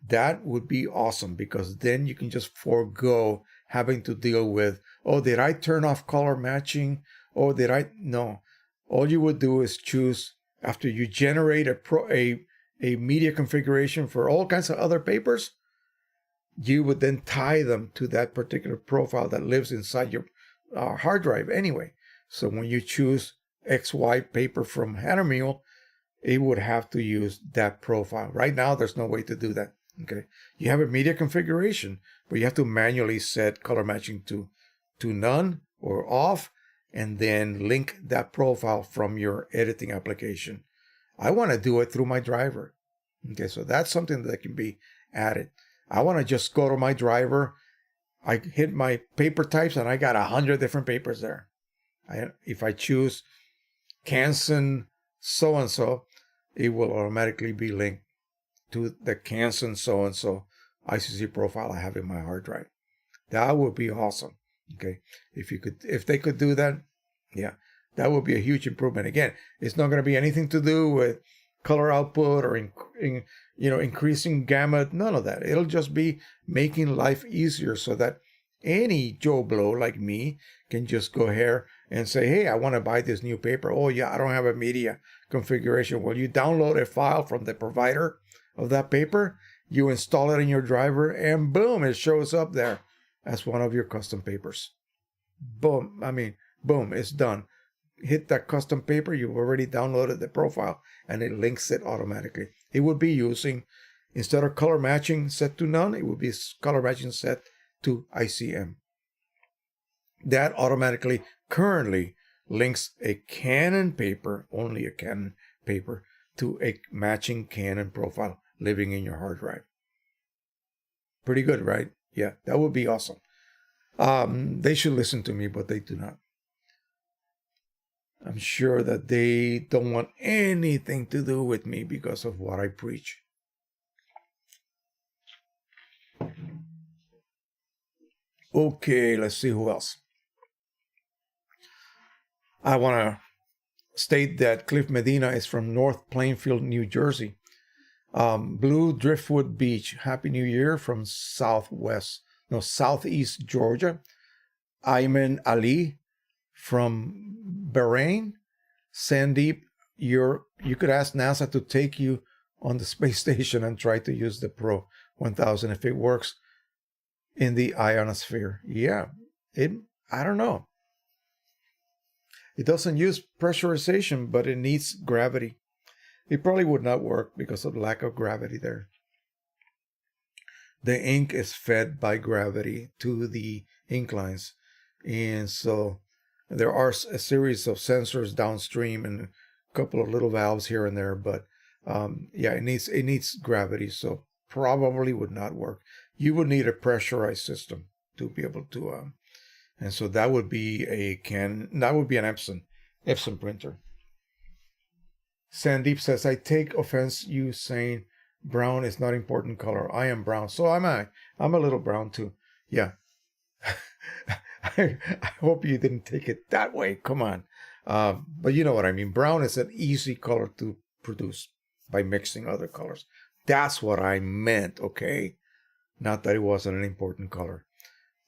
That would be awesome, because then you can just forego having to deal with, did I turn off color matching? No. All you would do is choose, after you generate a media configuration for all kinds of other papers, you would then tie them to that particular profile that lives inside your hard drive anyway. So when you choose XY paper from HALIMUN, it would have to use that profile. Right now, there's no way to do that. Okay, you have a media configuration, but you have to manually set color matching to none or off, and then link that profile from your editing application. I want to do it through my driver. Okay, so that's something that can be added. I want to just go to my driver. I hit my paper types, and I got 100 different papers there. If I choose Canson so-and-so, it will automatically be linked to the Canson so-and-so ICC profile I have in my hard drive. That would be awesome. Okay, if they could do that, yeah, that would be a huge improvement. Again, it's not going to be anything to do with color output or increasing gamma. None of that. It'll just be making life easier, so that any Joe Blow like me can just go here and say, hey, I want to buy this new paper. Oh yeah, I don't have a media configuration. Well, you download a file from the provider of that paper, you install it in your driver, and boom, it shows up there as one of your custom papers. Boom, boom, it's done. Hit that custom paper, you've already downloaded the profile, and it links it automatically. It would be using, instead of color matching set to none, it would be color matching set to ICM. That automatically currently links a Canon paper, only a Canon paper, to a matching Canon profile living in your hard drive. Pretty good, right? Yeah, that would be awesome. They should listen to me, but they do not. I'm sure that they don't want anything to do with me because of what I preach. Okay, let's see who else. I want to state that Cliff Medina is from North Plainfield, New Jersey. Blue Driftwood Beach, Happy New Year from Southeast Georgia. Ayman Ali from Bahrain. Sandeep, you could ask NASA to take you on the space station and try to use the Pro 1000 if it works in the ionosphere. Yeah, I don't know. It doesn't use pressurization, but it needs gravity. It probably would not work because of the lack of gravity there. the ink is fed by gravity to the ink lines. And so there are a series of sensors downstream and a couple of little valves here and there, but yeah, it needs gravity, so probably would not work. You would need a pressurized system to be able to, and so that would be an EPSON printer. Sandeep says, I take offense you saying brown is not important color. I am brown, so am I. I'm a little brown too. Yeah. I hope you didn't take it that way. Come on. But you know what I mean. Brown is an easy color to produce by mixing other colors. That's what I meant, okay? Not that it wasn't an important color.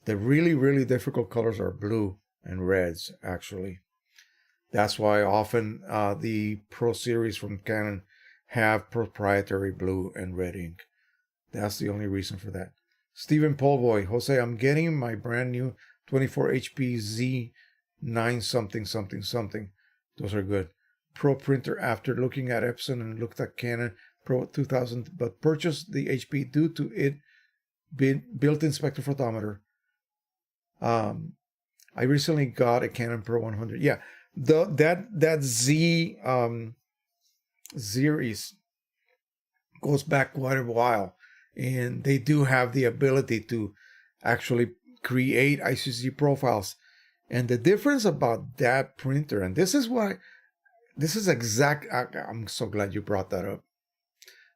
The really, really difficult colors are blue and reds, actually. That's why often the Pro Series from Canon have proprietary blue and red ink. That's the only reason for that. Stephen Polvoy, Jose, I'm getting my brand new 24 HP Z9 something. Those are good. Pro printer after looking at Epson and looked at Canon Pro 2000, but purchased the HP due to it built-in spectrophotometer. I recently got a Canon Pro 100. Yeah, that Z series goes back quite a while, and they do have the ability to actually create ICC profiles. And the difference about that printer, and this is exact. I'm so glad you brought that up.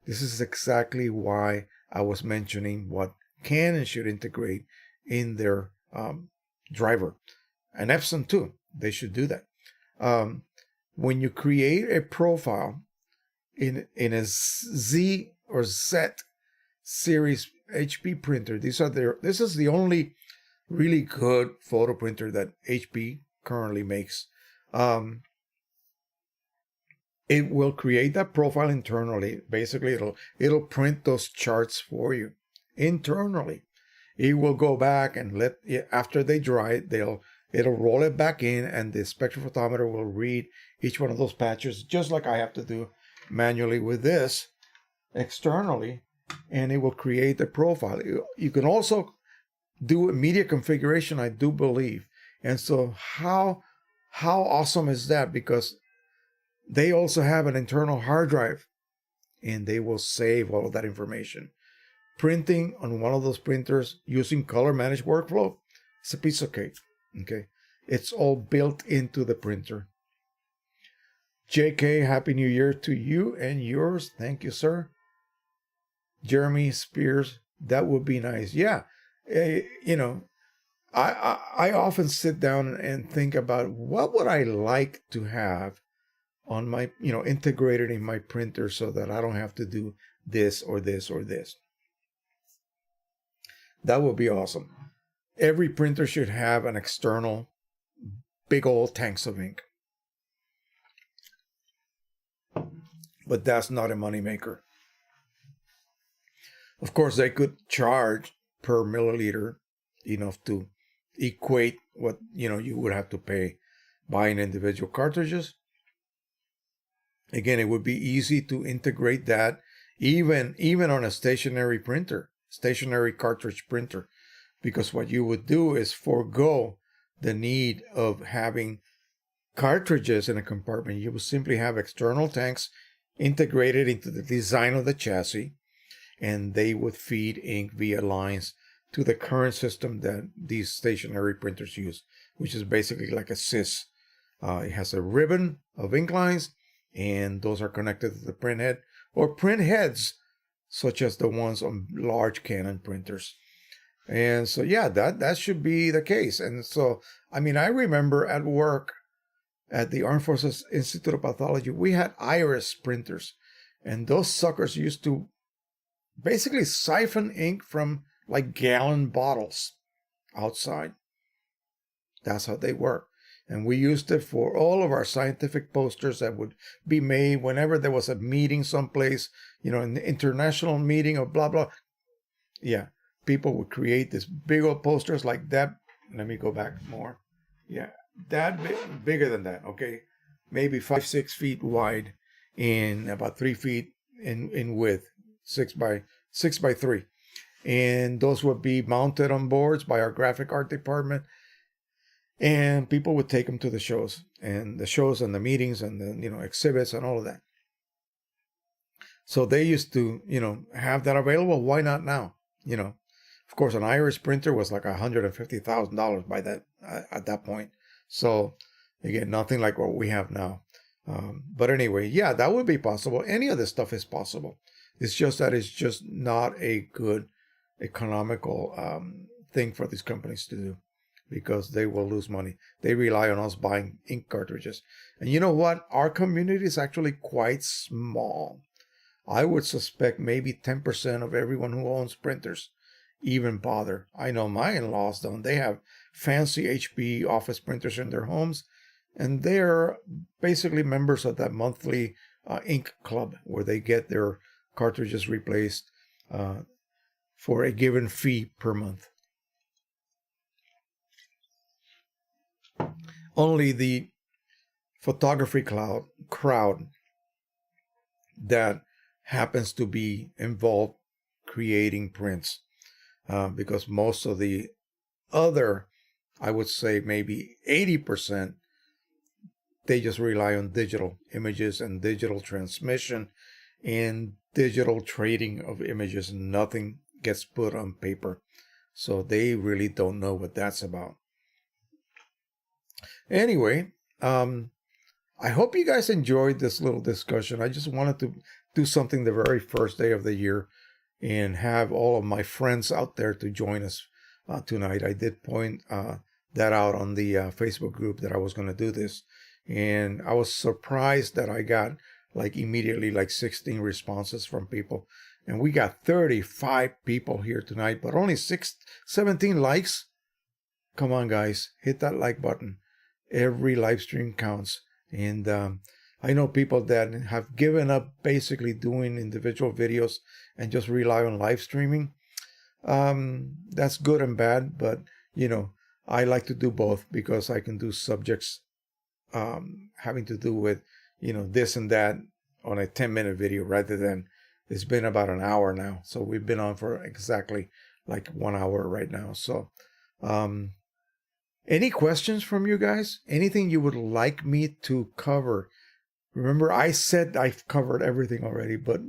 This is exactly why I was mentioning what Canon should integrate in their driver, and Epson too. They should do that. When you create a profile in a Z or Z series HP printer, this is the only really good photo printer that HP currently makes. It will create that profile internally. Basically, it'll print those charts for you internally. It will go back and after they dry, it'll roll it back in, and the spectrophotometer will read each one of those patches, just like I have to do manually with this externally, and it will create the profile. You can also do a media configuration, I do believe. And so how awesome is that? Because they also have an internal hard drive, and they will save all of that information. Printing on one of those printers using color managed workflow, it's a piece of cake. Okay, it's all built into the printer. JK, Happy New Year to you and yours. Thank you, sir. Jeremy Spears, that would be nice. Yeah, you know, I often sit down and think about what would I like to have on my, integrated in my printer so that I don't have to do this or this or this. That would be awesome. Every printer should have an external big old tanks of ink. But that's not a moneymaker. Of course, they could charge per milliliter enough to equate what you would have to pay buying individual cartridges. Again, it would be easy to integrate that even on a stationary printer, stationary cartridge printer, because what you would do is forego the need of having cartridges in a compartment. You would simply have external tanks integrated into the design of the chassis, and they would feed ink via lines to the current system that these stationary printers use, which is basically like a sys. It has a ribbon of ink lines, and those are connected to the print head or print heads, such as the ones on large Canon printers. And so, yeah, that should be the case. And so, I remember at work at the Armed Forces Institute of Pathology, we had iris printers, and those suckers used to basically siphon ink from like gallon bottles outside. That's how they work. And we used it for all of our scientific posters that would be made whenever there was a meeting someplace, an international meeting or blah, blah. Yeah, people would create this big old posters like that. Let me go back more. Yeah, that bigger than that, okay? Maybe 5-6 feet wide and about 3 feet in width, 6 by 3. and those would be mounted on boards by our graphic art department, and people would take them to the shows and the meetings and the exhibits and all of that. So they used to have that available. Why not now? Of course, an Irish printer was like $150,000 by that at that point. So again, nothing like what we have now. But anyway, yeah, that would be possible. Any of this stuff is possible. It's just that it's just not a good economical thing for these companies to do, because they will lose money. They rely on us buying ink cartridges. And you know what? Our community is actually quite small. I would suspect maybe 10% of everyone who owns printers even bother. I know my in-laws don't. They have fancy HP office printers in their homes, and they're basically members of that monthly ink club where they get their cartridges replaced for a given fee per month. Only the photography crowd that happens to be involved creating prints, because most of the other, I would say maybe 80%, they just rely on digital images and digital transmission and digital trading of images. Nothing gets put on paper. So they really don't know what that's about. Anyway, I hope you guys enjoyed this little discussion. I just wanted to do something the very first day of the year and have all of my friends out there to join us tonight. I did point that out on the Facebook group that I was going to do this. And I was surprised that I got immediately 16 responses from people. And we got 35 people here tonight, but only 17 likes. Come on, guys, hit that like button. Every live stream counts. And I know people that have given up basically doing individual videos and just rely on live streaming. That's good and bad, but I like to do both because I can do subjects having to do with this and that on a 10-minute video rather than it's been about an hour now. So we've been on for exactly 1 hour right now. So any questions from you guys? Anything you would like me to cover? Remember, I said I've covered everything already, but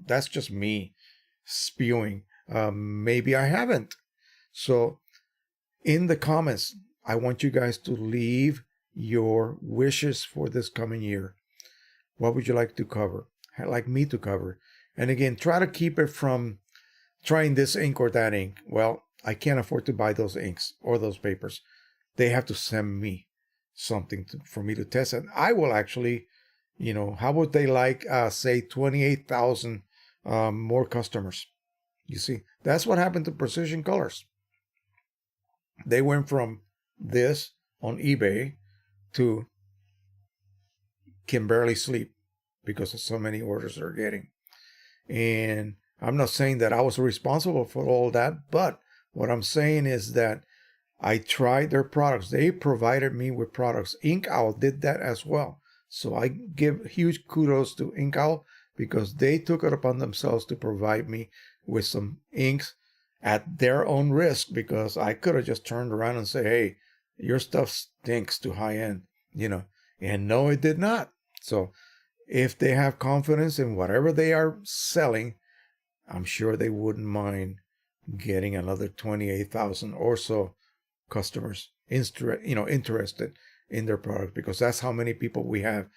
that's just me spewing. Maybe I haven't. So in the comments, I want you guys to leave your wishes for this coming year. What would you like to cover? Like me to cover? And again, try to keep it from trying this ink or that ink. Well, I can't afford to buy those inks or those papers. They have to send me something for me to test. And I will actually, how would they say 28,000 more customers? You see, that's what happened to Precisioncolors. They went from this on eBay to can barely sleep because of so many orders they're getting. And I'm not saying that I was responsible for all that, but what I'm saying is that I tried their products. They provided me with products. Ink Owl did that as well. So I give huge kudos to Ink Owl because they took it upon themselves to provide me with some inks at their own risk, because I could have just turned around and said, hey, your stuff stinks too high end, and no, it did not. So if they have confidence in whatever they are selling, I'm sure they wouldn't mind getting another 28,000 or so customers interested in their product, because that's how many people we have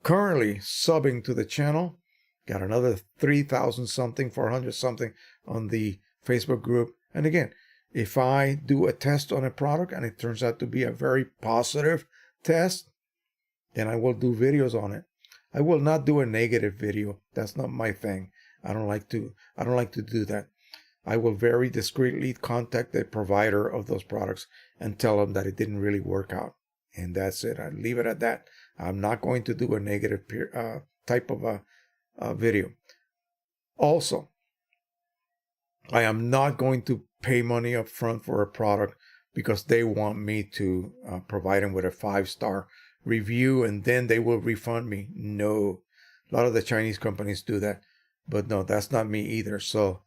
currently subbing to the channel. Got another 3,000 something, 400 something on the Facebook group. And again, if I do a test on a product and it turns out to be a very positive test, then I will do videos on it. I will not do a negative video. That's not my thing. I don't like to do that. I will very discreetly contact the provider of those products and tell them that it didn't really work out. And that's it. I leave it at that. I'm not going to do a negative type of a video. Also, I am not going to pay money up front for a product because they want me to provide them with a 5-star review and then they will refund me. No. A lot of the Chinese companies do that. But no, that's not me either. So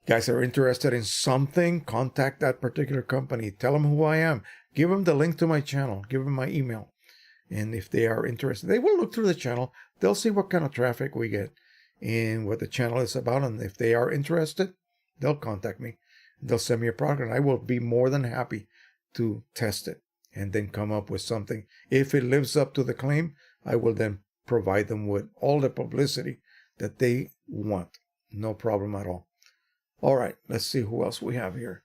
guys are interested in something, contact that particular company. Tell them who I am. Give them the link to my channel. Give them my email. And if they are interested, they will look through the channel. They'll see what kind of traffic we get and what the channel is about. And if they are interested, they'll contact me. They'll send me a product, and I will be more than happy to test it and then come up with something. If it lives up to the claim, I will then provide them with all the publicity that they want. No problem at all. All right, let's see who else we have here.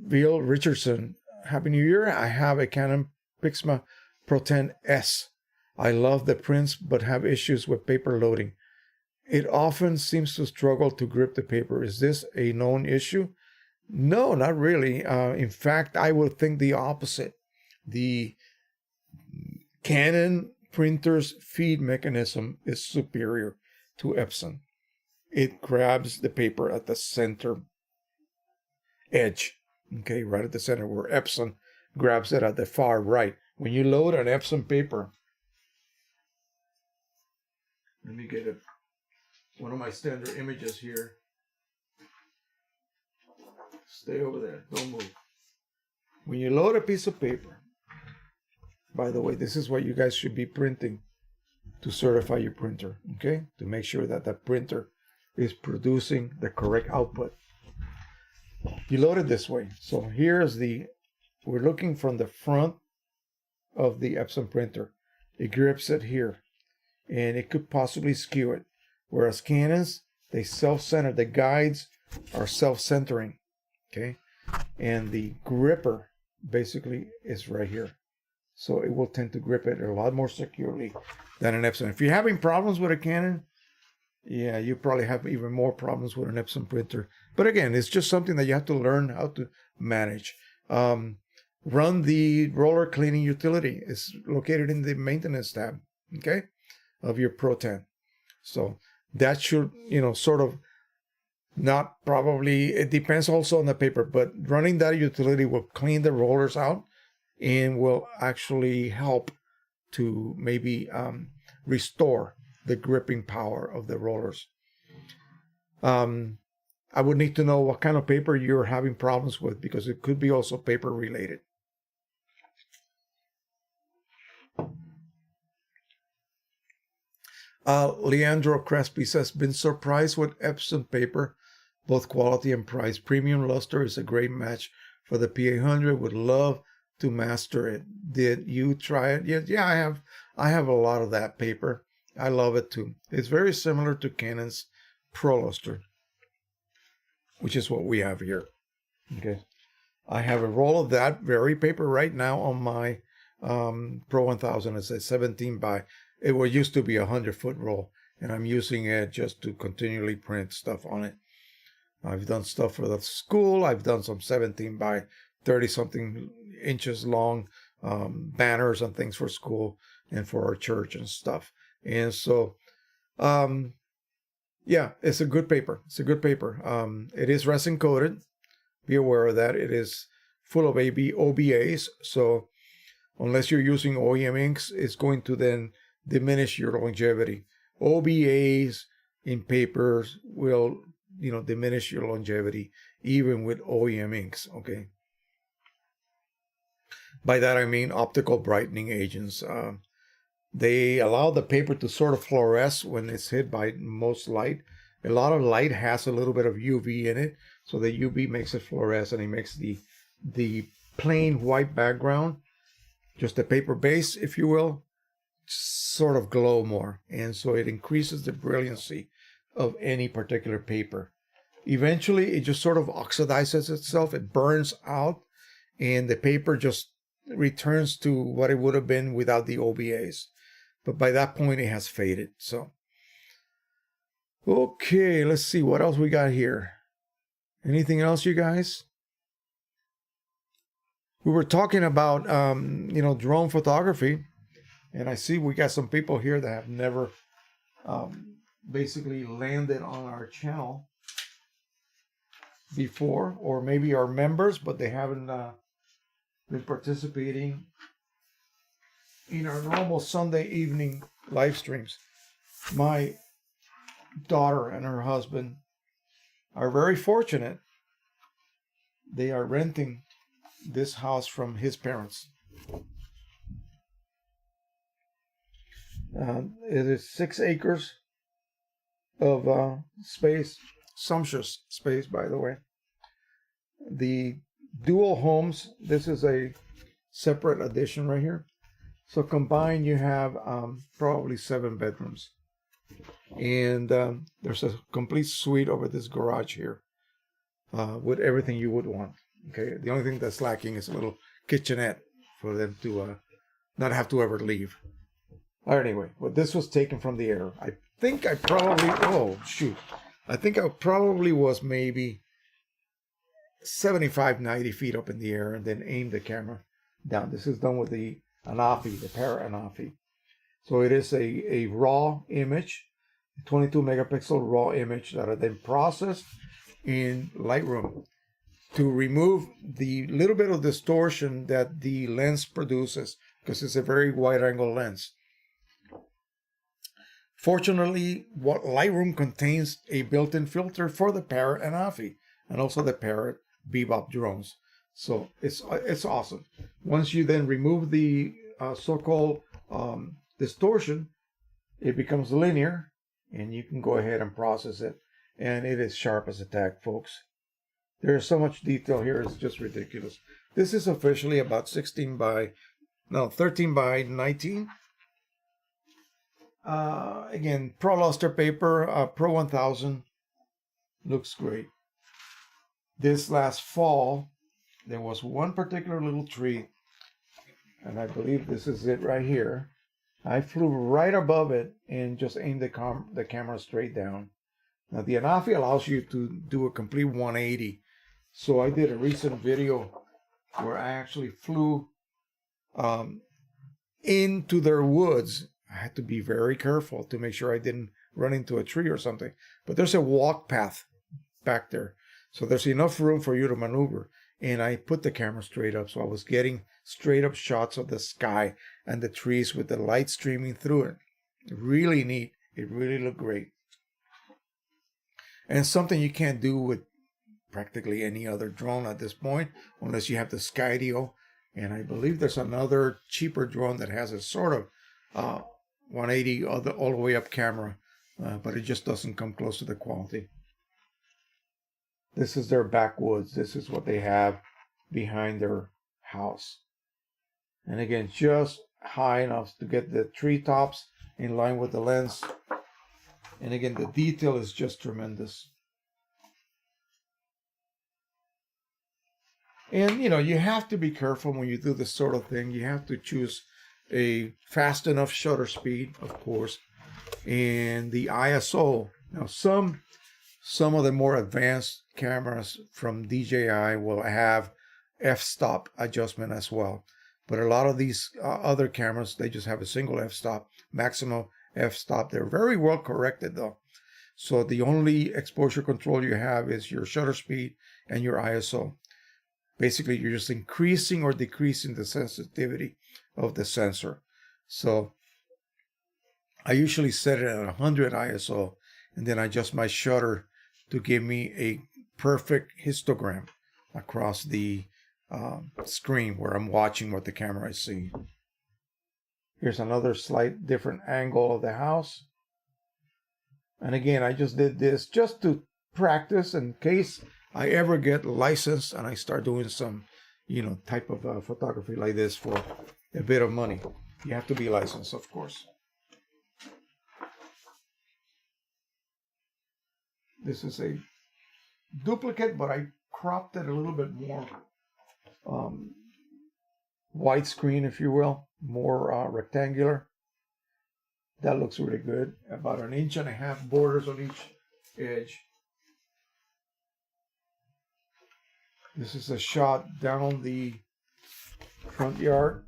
Bill Richardson, Happy New Year. I have a Canon Pixma Pro-1000. I love the prints, but have issues with paper loading. It often seems to struggle to grip the paper. Is this a known issue? No, not really. In fact, I would think the opposite. The Canon printer's feed mechanism is superior to EPSON. It grabs the paper at the center edge, okay, right at the center, where EPSON grabs it at the far right. When you load an EPSON paper, let me get one of my standard images here. Stay over there, don't move. When you load a piece of paper, by the way, this is what you guys should be printing to certify your printer, okay? To make sure that the printer is producing the correct output. You load it this way. So here's we're looking from the front of the EPSON printer. It grips it here, and it could possibly skew it. Whereas Canons, they self-center. The guides are self-centering, okay? And the gripper basically is right here. So it will tend to grip it a lot more securely than an EPSON. If you're having problems with a Canon, yeah, you probably have even more problems with an EPSON printer. But again, it's just something that you have to learn how to manage. Run the roller cleaning utility. It's located in the maintenance tab, okay, of your Pro-10. So that should, sort of not probably, it depends also on the paper, but running that utility will clean the rollers out and will actually help to maybe restore the gripping power of the rollers. I would need to know what kind of paper you're having problems with, because it could be also paper related. Leandro Crespi says, been surprised with Epson paper, both quality and price. Premium luster is a great match for the P800. Would love to master it. Did you try it? Yeah, I have a lot of that paper. I love it too. It's very similar to Canon's Pro Luster, which is what we have here. Okay, I have a roll of that very paper right now on my Pro-1000. It's a 17 by, it used to be 100-foot roll, and I'm using it just to continually print stuff on it. I've done stuff for the school. I've done some 17 by 30-something inches long banners and things for school and for our church and stuff. And so, yeah, it's a good paper. It's a good paper. It is resin coated. Be aware of that. It is full of OBAs. So unless you're using OEM inks, it's going to then diminish your longevity. OBAs in papers will, diminish your longevity even with OEM inks, okay? By that I mean optical brightening agents. They allow the paper to sort of fluoresce when it's hit by most light. A lot of light has a little bit of UV in it, so the UV makes it fluoresce, and it makes the plain white background, just the paper base, if you will, sort of glow more. And so it increases the brilliancy of any particular paper. Eventually, it just sort of oxidizes itself. It burns out, and the paper just returns to what it would have been without the OBAs. But by that point, it has faded. So, okay, let's see what else we got here. Anything else, you guys? We were talking about, drone photography, and I see we got some people here that have never basically landed on our channel before, or maybe are members, but they haven't been participating in our normal Sunday evening live streams. My daughter and her husband are very fortunate. They are renting this house from his parents. It is 6 acres of space, sumptuous space, by the way. The dual homes, this is a separate addition right here. So combined, you have probably 7 bedrooms. And there's a complete suite over this garage here with everything you would want. Okay, the only thing that's lacking is a little kitchenette for them to not have to ever leave. Anyway, well, this was taken from the air. I think I probably, oh shoot, I think I probably was maybe 75, 90 feet up in the air and then aimed the camera down. This is done with the Anafi, the Para Anafi. So it is a raw image, 22 megapixel raw image that are then processed in Lightroom to remove the little bit of distortion that the lens produces, because it's a very wide angle lens. Fortunately, what Lightroom contains a built-in filter for the Parrot Anafi and also the Parrot Bebop drones. So it's awesome. Once you then remove the so-called distortion, it becomes linear and you can go ahead and process it. And it is sharp as a tack, folks. There's so much detail here, it's just ridiculous. This is officially about 13 by 19. Again, Pro Luster paper, Pro-1000. Looks great. This last fall, there was one particular little tree, and I believe this is it right here. I flew right above it and just aimed the camera straight down. Now, the Anafi allows you to do a complete 180. So I did a recent video where I actually flew into their woods. I had to be very careful to make sure I didn't run into a tree or something. But there's a walk path back there. So there's enough room for you to maneuver. And I put the camera straight up. So I was getting straight up shots of the sky and the trees with the light streaming through it. Really neat. It really looked great. And something you can't do with practically any other drone at this point, unless you have the Skydio. And I believe there's another cheaper drone that has a sort of 180 all the way up camera, but it just doesn't come close to the quality. This is their backwoods. This is what they have behind their house. And again, just high enough to get the treetops in line with the lens. And again, the detail is just tremendous. And, you know, you have to be careful when you do this sort of thing. You have to choose a fast enough shutter speed, of course, and the ISO. Now, some of the more advanced cameras from DJI will have f-stop adjustment as well. But a lot of these other cameras, they just have a single f-stop, maximum f-stop. They're very well corrected, though. So the only exposure control you have is your shutter speed and your ISO. Basically, you're just increasing or decreasing the sensitivity of the sensor. So I usually set it at 100 ISO, and then I adjust my shutter to give me a perfect histogram across the screen where I'm watching what the camera is seeing. Here's another slight different angle of the house. And again, I just did this just to practice in case I ever get licensed and I start doing some, you know, type of photography like this for a bit of money. You have to be licensed, of course. This is a duplicate, but I cropped it a little bit more widescreen, if you will, more rectangular. That looks really good. About 1.5 inches borders on each edge. This is a shot down the front yard,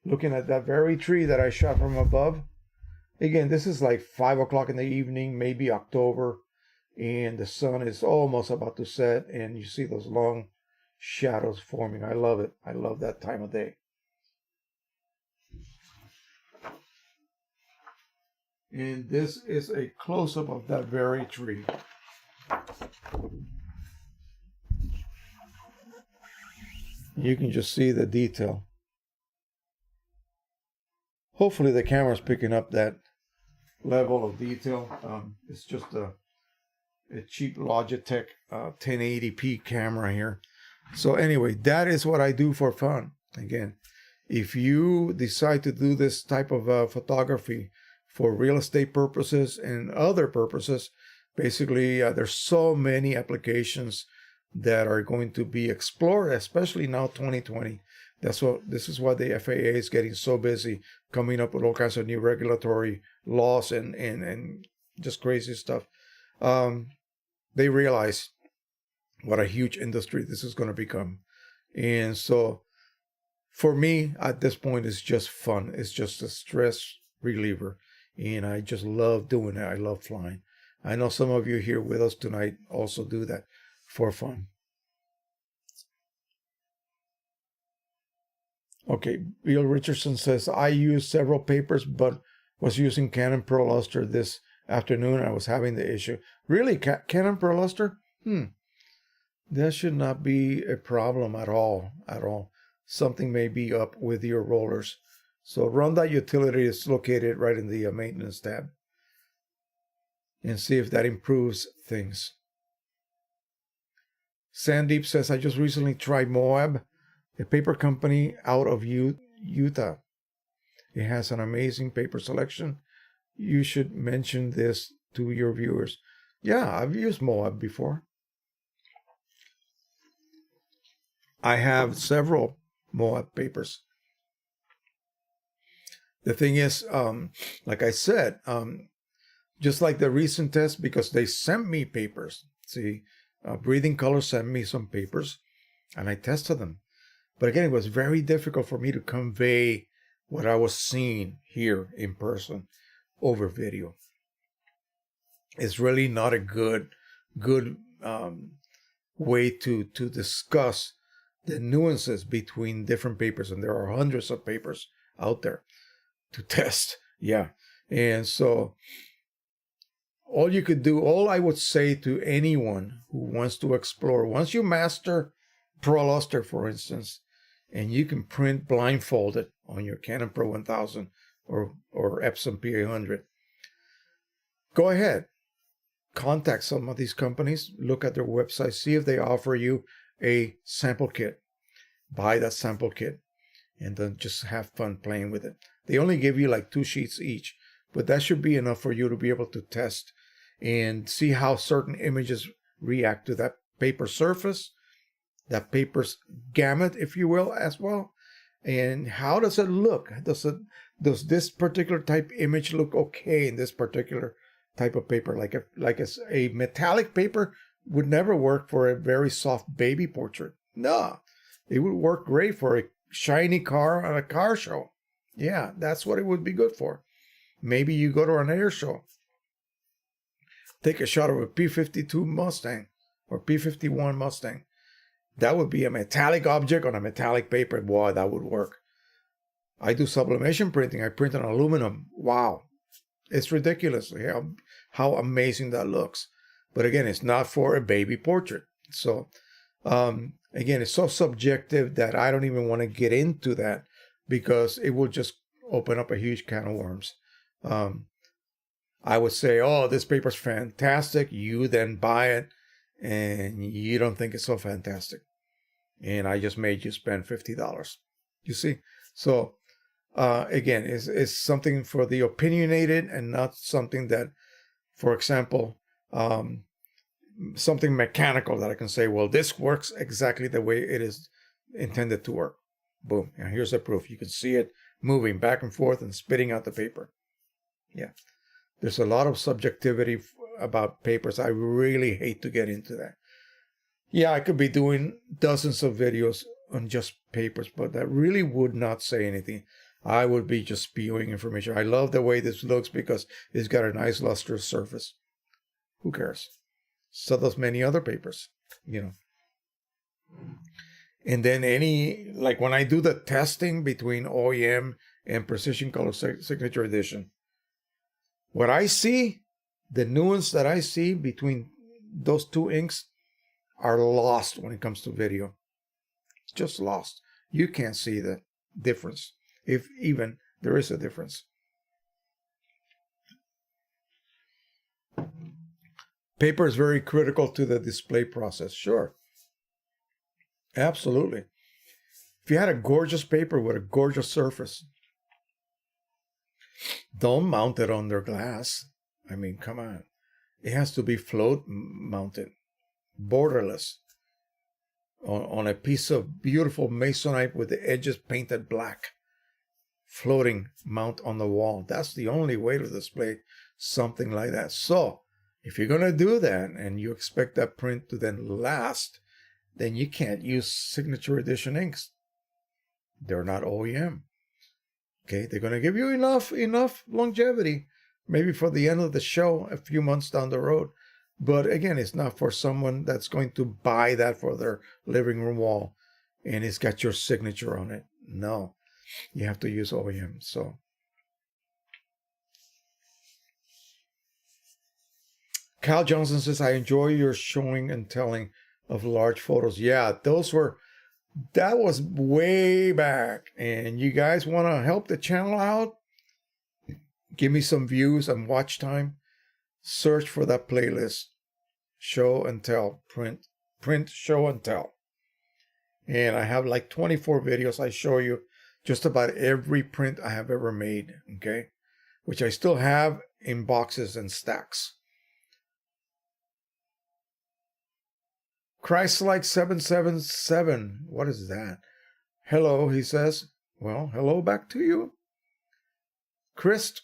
looking at that very tree that I shot from above. Again, this is like 5 o'clock in the evening, maybe October, and the sun is almost about to set, and you see those long shadows forming. I love it. I love that time of day. And this is a close-up of that very tree. You can just see the detail. Hopefully the camera's picking up that level of detail. It's just a cheap Logitech 1080p camera here. So anyway, that is what I do for fun. Again, if you decide to do this type of photography for real estate purposes and other purposes, basically there's so many applications that are going to be explored, especially now 2020. This is why the FAA is getting so busy coming up with all kinds of new regulatory laws and just crazy stuff. They realize what a huge industry this is going to become. And so for me at this point, it's just fun. It's just a stress reliever. And I just love doing it. I love flying. I know some of you here with us tonight also do that for fun. Okay, Bill Richardson says, I used several papers, but was using Canon ProLuster this afternoon. I was having the issue. Really, Canon ProLuster? That should not be a problem at all. Something may be up with your rollers. So run that utility. It's located right in the maintenance tab. And see if that improves things. Sandeep says, I just recently tried Moab, a paper company out of Utah. It has an amazing paper selection. You should mention this to your viewers. Yeah, I've used Moab before. I have several Moab papers. The thing is, like I said, just like the recent test, because they sent me papers. See, Breathing Color sent me some papers, and I tested them. But again, it was very difficult for me to convey what I was seeing here in person over video. It's really not a good way to discuss the nuances between different papers, and there are hundreds of papers out there to test. Yeah. And so all I would say to anyone who wants to explore, once you master ProLuster, for instance, and you can print blindfolded on your Canon Pro-1000 or EPSON P-800, go ahead. Contact some of these companies, look at their website, see if they offer you a sample kit. Buy that sample kit and then just have fun playing with it. They only give you like 2 sheets each, but that should be enough for you to be able to test and see how certain images react to that paper surface, that paper's gamut, if you will, as well. And how does it look? Does this particular type image look okay in this particular type of paper? Like a metallic paper would never work for a very soft baby portrait. No, it would work great for a shiny car at a car show. Yeah, that's what it would be good for. Maybe you go to an air show, take a shot of a P-52 Mustang or P-51 Mustang. That would be a metallic object on a metallic paper. Boy, that would work. I do sublimation printing. I print on aluminum. Wow. It's ridiculous how amazing that looks. But again, it's not for a baby portrait. So, again, it's so subjective that I don't even want to get into that because it will just open up a huge can of worms. I would say, oh, this paper's fantastic. You then buy it and you don't think it's so fantastic. And I just made you spend $50. You see? So, again, it's something for the opinionated and not something that, for example, something mechanical that I can say, well, this works exactly the way it is intended to work. Boom. And here's the proof. You can see it moving back and forth and spitting out the paper. Yeah. There's a lot of subjectivity about papers. I really hate to get into that. Yeah, I could be doing dozens of videos on just papers, but that really would not say anything. I would be just spewing information. I love the way this looks because it's got a nice lustrous surface. Who cares? So does many other papers, you know. And then like when I do the testing between OEM and Precisioncolor Signature Edition, What I see, the nuance that I see between those two inks are lost when it comes to video. Just lost. You can't see the difference, if even there is a difference. Paper is very critical to the display process. Sure. Absolutely. If you had a gorgeous paper with a gorgeous surface, don't mount it under glass. I mean, come on. It has to be float mounted, borderless, on a piece of beautiful masonite with the edges painted black. Floating mount on the wall. That's the only way to display something like that. So, if you're going to do that and you expect that print to then last, then you can't use signature edition inks. They're not OEM. Okay, they're going to give you enough longevity, maybe for the end of the show, a few months down the road. But again, it's not for someone that's going to buy that for their living room wall and it's got your signature on it. No, you have to use OEM. So, Kyle Johnson says, I enjoy your showing and telling of large photos. Yeah, that was way back. And you guys want to help the channel out? Give me some views and watch time. Search for that playlist. Show and tell. Print, show and tell. And I have like 24 videos. I show you just about every print I have ever made. Okay? Which I still have in boxes and stacks. Christ-like 777. What is that? Hello, he says. Well, hello back to you. Christ.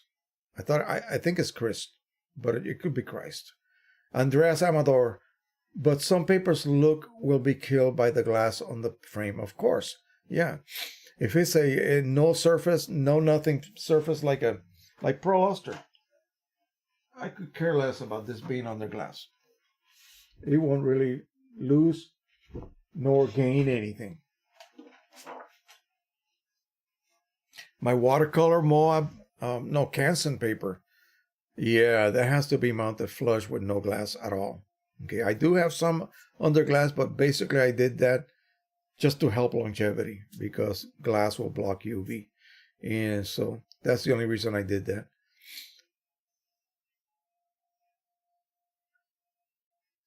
I think it's Christ, but it could be Christ. Andreas Amador. But some papers will be killed by the glass on the frame. Of course. Yeah. If it's a no surface, no nothing surface like Pro Luster, I could care less about this being under glass. It won't really lose nor gain anything. My watercolor Moab, Canson paper. Yeah, that has to be mounted flush with no glass at all. Okay, I do have some under glass, but basically I did that just to help longevity because glass will block UV. And so that's the only reason I did that.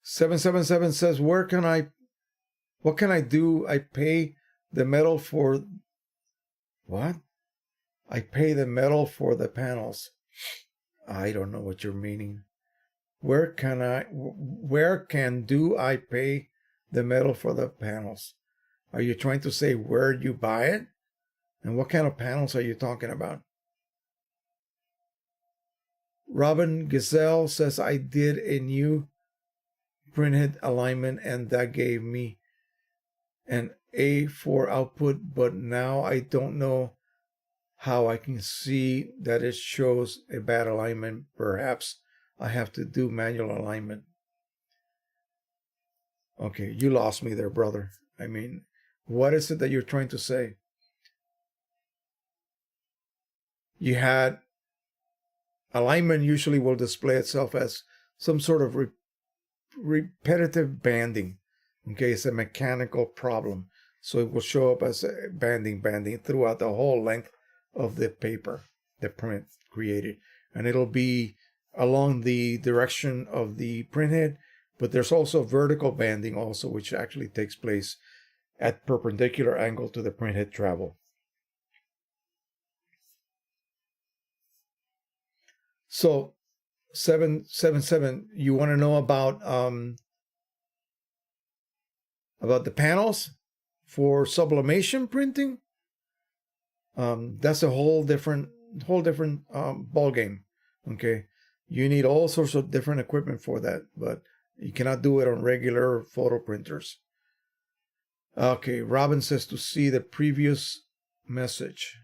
777 says, what can I do? I pay the metal for, what? I pay the metal for the panels. I don't know what you're meaning. Where can I pay the metal for the panels? Are you trying to say where you buy it? And what kind of panels are you talking about? Robin Gazelle says, I did a new printhead alignment and that gave me an A4 output, but now I don't know how I can see that it shows a bad alignment. Perhaps I have to do manual alignment. Okay, you lost me there, brother. I mean, what is it that you're trying to say? You had alignment usually will display itself as some sort of repetitive banding. Okay, it's a mechanical problem. So it will show up as a banding throughout the whole length of the paper, the print created. And it'll be along the direction of the printhead, but there's also vertical banding also, which actually takes place at perpendicular angle to the printhead travel. So 777, you want to know about the panels for sublimation printing? That's a whole different ball game. Okay, you need all sorts of different equipment for that, but you cannot do it on regular photo printers. Okay, Robin says to see the previous message.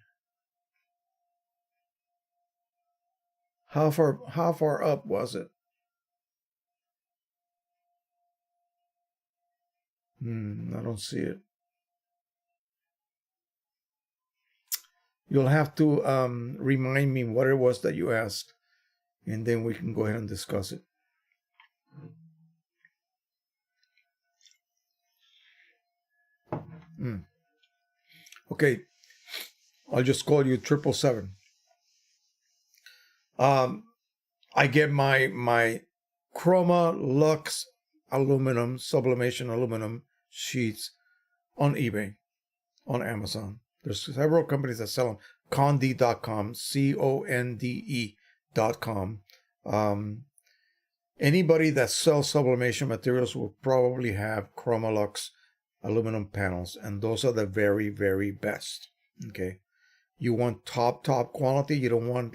How far up was it? I don't see it. You'll have to remind me what it was that you asked. and then we can go ahead and discuss it. Okay, I'll just call you 777. I get my Chroma Lux aluminum, sublimation aluminum sheets on eBay, on Amazon. There's several companies that sell them. Conde.com, CONDE.com. Anybody that sells sublimation materials will probably have Chroma Lux aluminum panels, and those are the very, very best. Okay, you want top quality. You don't want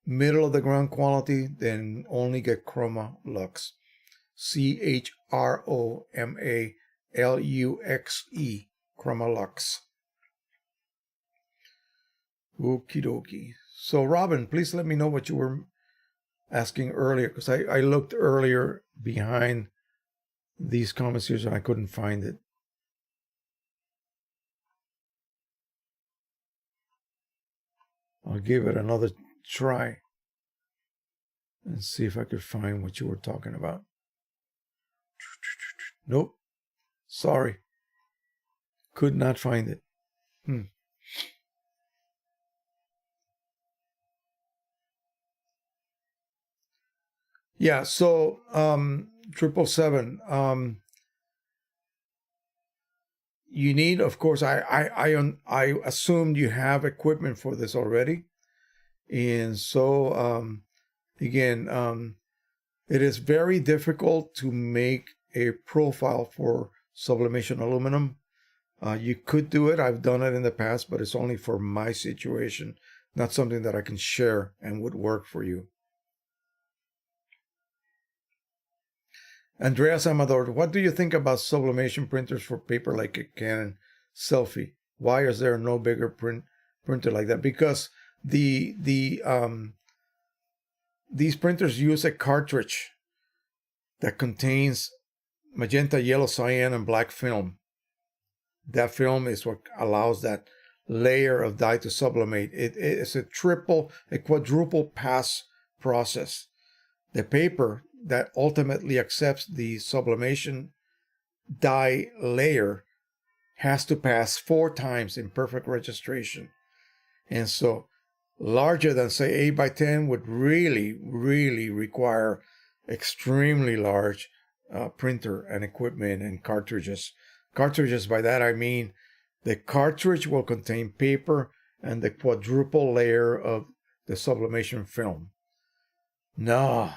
middle of the ground quality. Then only get Chroma Lux. CHROMALUXE, Chroma Lux. Okie dokie. So Robin, please let me know what you were asking earlier, because I looked earlier behind these comments here and I couldn't find it. I'll give it another try and see if I could find what you were talking about. Nope. Sorry. Could not find it. Yeah, so 777. You need, of course, I assumed you have equipment for this already. And so again, it is very difficult to make a profile for sublimation aluminum. You could do it. I've done it in the past, but it's only for my situation, not something that I can share and would work for you. Andreas Amador, what do you think about sublimation printers for paper like a Canon Selfie? Why is there no bigger printer like that? Because these printers use a cartridge that contains magenta, yellow, cyan, and black film. That film is what allows that layer of dye to sublimate. It's a quadruple pass process. The paper that ultimately accepts the sublimation dye layer has to pass 4 times in perfect registration. And so larger than, say, 8x10 would really, really require extremely large printer and equipment and cartridges. Cartridges, by that I mean the cartridge will contain paper and the quadruple layer of the sublimation film. No.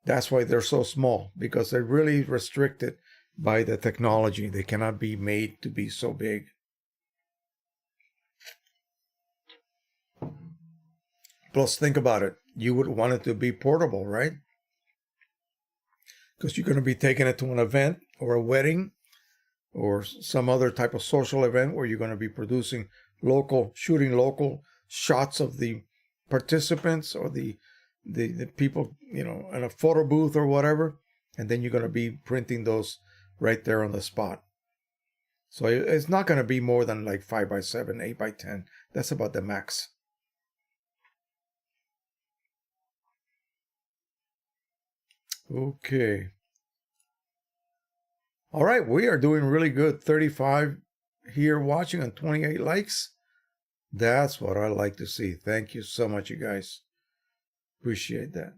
That's why they're so small, because they're really restricted by the technology. They cannot be made to be so big. Plus, think about it. You would want it to be portable, right? Because you're going to be taking it to an event or a wedding or some other type of social event where you're going to be shooting local shots of the participants or the people, in a photo booth or whatever. And then you're going to be printing those right there on the spot. So it's not going to be more than like 5x7, 8x10. That's about the max. Okay. All right, we are doing really good. 35 here watching and 28 likes. That's what I like to see. Thank you so much, you guys. Appreciate that.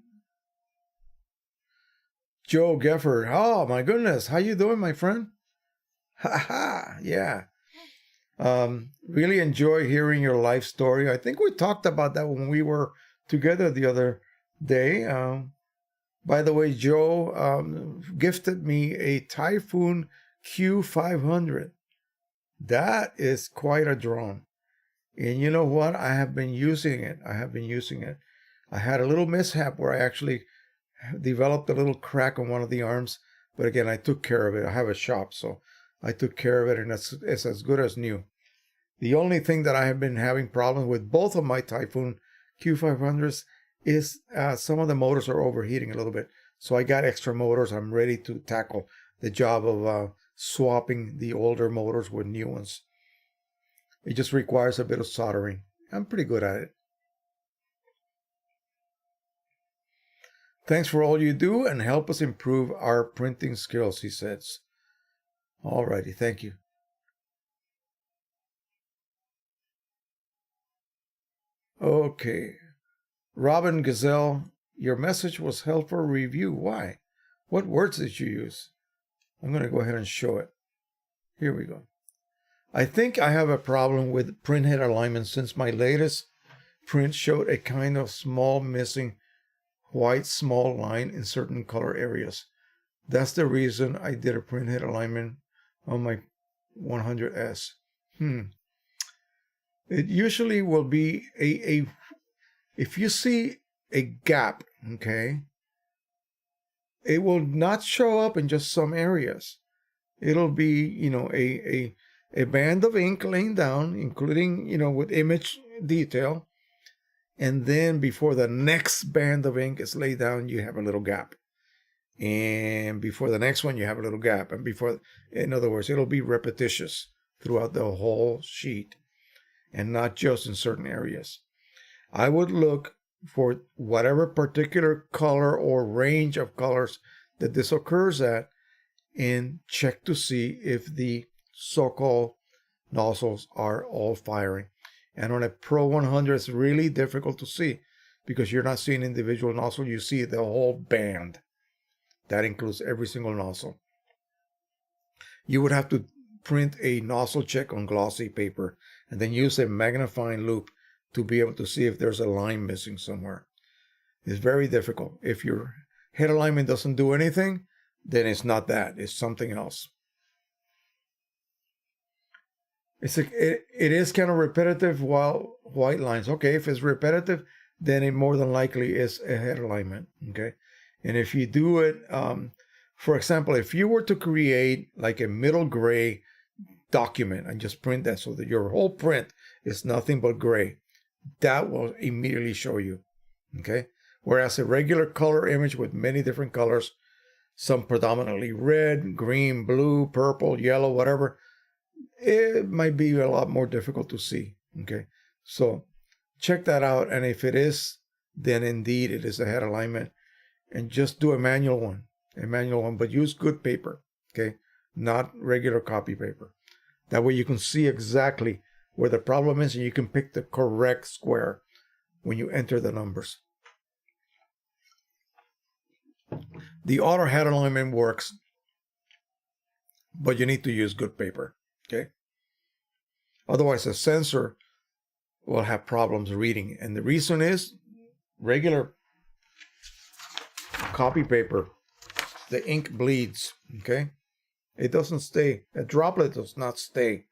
Joe Gefford. Oh, my goodness. How you doing, my friend? Ha, yeah. Really enjoy hearing your life story. I think we talked about that when we were together the other day. By the way, Joe gifted me a Typhoon Q500. That is quite a drone. And you know what? I have been using it. I had a little mishap where I actually developed a little crack on one of the arms. But again, I took care of it. I have a shop, so I took care of it, and it's as good as new. The only thing that I have been having problems with both of my Typhoon Q500s is some of the motors are overheating a little bit. So I got extra motors. I'm ready to tackle the job of swapping the older motors with new ones. It just requires a bit of soldering. I'm pretty good at it. Thanks for all you do and help us improve our printing skills, he says. Alrighty, thank you. Okay. Robin Gazelle, your message was helpful review. Why? What words did you use? I'm going to go ahead and show it. Here we go. I think I have a problem with printhead alignment since my latest print showed a kind of small missing white small line in certain color areas. That's the reason I did a printhead alignment on my 100S. It usually will be if you see a gap, okay, it will not show up in just some areas. It'll be, you know, a band of ink laying down, including, you know, with image detail. And then before the next band of ink is laid down, you have a little gap. And before the next one, you have a little gap. And before, in other words, it'll be repetitious throughout the whole sheet and not just in certain areas. I would look for whatever particular color or range of colors that this occurs at and check to see if the so-called nozzles are all firing. And on a Pro 100, it's really difficult to see because you're not seeing individual nozzle, you see the whole band. That includes every single nozzle. You would have to print a nozzle check on glossy paper and then use a magnifying loupe to be able to see if there's a line missing somewhere. It's very difficult. If your head alignment doesn't do anything, then it's not that. It's something else. It is kind of repetitive while white lines. Okay, if it's repetitive, then it more than likely is a head alignment. Okay, and if you do it, for example, if you were to create like a middle gray document and just print that so that your whole print is nothing but gray, that will immediately show you. Okay, whereas a regular color image with many different colors, some predominantly red, green, blue, purple, yellow, whatever, it might be a lot more difficult to see. Okay, so check that out, and if it is, then indeed it is a head alignment, and just do a manual one, but use good paper, okay, not regular copy paper. That way you can see exactly where the problem is and you can pick the correct square when you enter the numbers. The auto head alignment works, but you need to use good paper. Okay. Otherwise, the sensor will have problems reading. And the reason is regular copy paper, the ink bleeds. Okay. It doesn't stay. A droplet does not stay.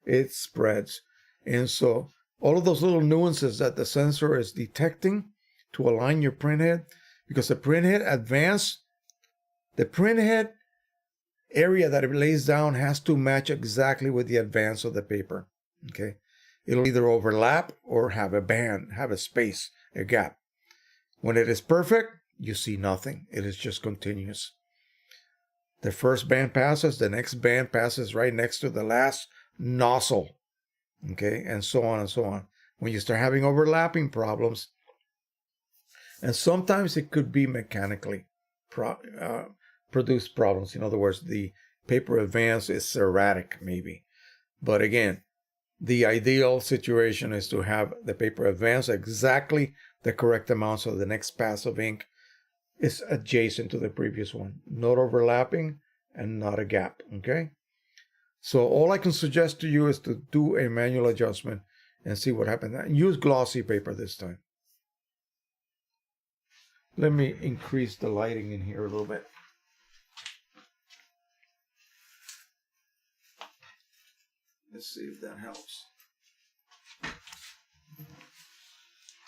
It spreads. And so all of those little nuances that the sensor is detecting to align your printhead, because the printhead advance, the printhead area that it lays down has to match exactly with the advance of the paper. Okay, it'll either overlap or have a band, have a space, a gap. When it is perfect, you see nothing. It is just continuous. The first band passes, the next band passes right next to the last nozzle. Okay, and so on and so on. When you start having overlapping problems, and sometimes it could be mechanically produce problems. In other words, the paper advance is erratic maybe. But again, the ideal situation is to have the paper advance exactly the correct amount so the next pass of ink is adjacent to the previous one. Not overlapping and not a gap. Okay? So all I can suggest to you is to do a manual adjustment and see what happens. And use glossy paper this time. Let me increase the lighting in here a little bit. Let's see if that helps.